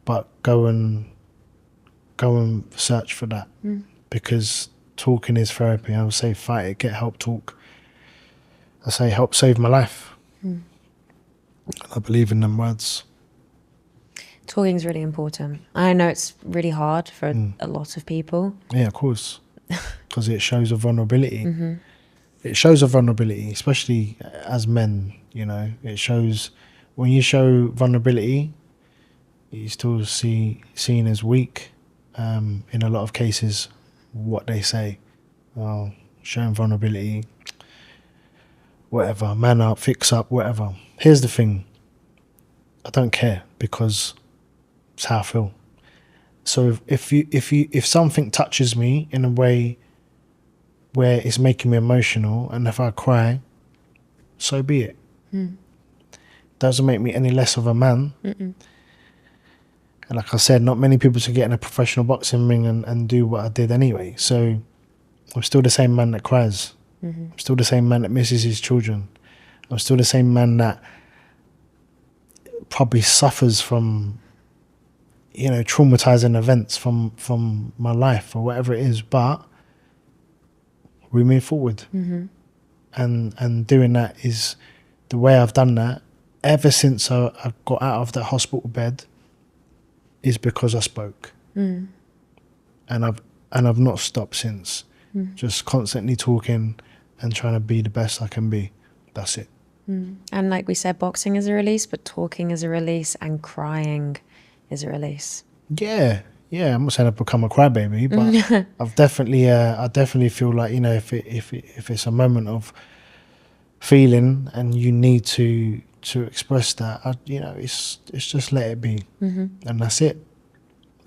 But go and search for that, because talking is therapy. I would say fight it, get help, talk. I say help saved my life. I believe in them words. Talking is really important. I know it's really hard for a lot of people. Yeah, of course, because it shows a vulnerability. It shows a vulnerability, especially as men. It shows, when you show vulnerability, you still seen as weak. In a lot of cases, what they say, well, showing vulnerability, whatever, man up, fix up, whatever. Here's the thing, I don't care, because it's how I feel. So if something touches me in a way where it's making me emotional, and if I cry, so be it. Doesn't make me any less of a man. And like I said, not many people can get in a professional boxing ring and do what I did anyway. So I'm still the same man that cries. I'm still the same man that misses his children. I'm still the same man that probably suffers from, traumatizing events from my life or whatever it is. But we move forward. And doing that is the way I've done that ever since I got out of that hospital bed, is because I spoke. I've not stopped since. Just constantly talking and trying to be the best I can be. That's it. And like we said, boxing is a release, but talking is a release, and crying is a release. Yeah. I'm not saying I've become a crybaby, but I definitely feel like, you know, if it's a moment of feeling and you need to express that, you know, it's just let it be, and that's it.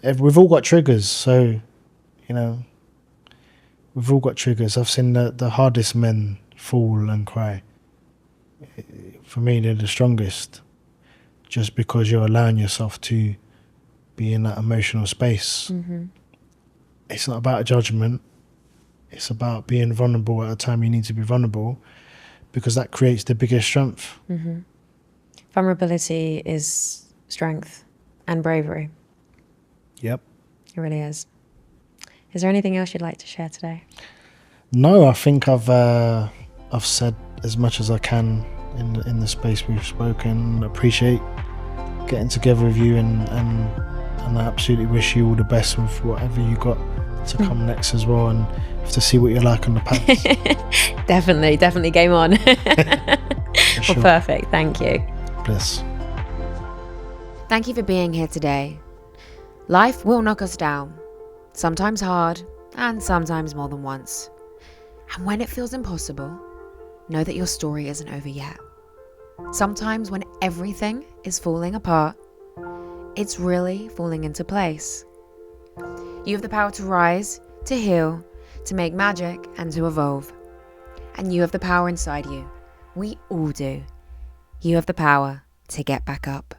We've all got triggers, so, you know, we've all got triggers. I've seen the hardest men fall and cry. For me, they're the strongest, just because you're allowing yourself to be in that emotional space. It's not about a judgment. It's about being vulnerable at a time you need to be vulnerable, because that creates the biggest strength. Vulnerability is strength and bravery. Yep. It really is. Is there anything else you'd like to share today? No, I think I've said as much as I can in the space we've spoken. Appreciate getting together with you, and I absolutely wish you all the best with whatever you got to come next as well, and have to see what you're like on the pads. Definitely game on. Sure. Well, perfect. Thank you. Bless. Thank you for being here today. Life will knock us down, sometimes hard and sometimes more than once. And when it feels impossible, know that your story isn't over yet. Sometimes when everything is falling apart, it's really falling into place. You have the power to rise, to heal, to make magic, and to evolve. And you have the power inside you. We all do. You have the power to get back up.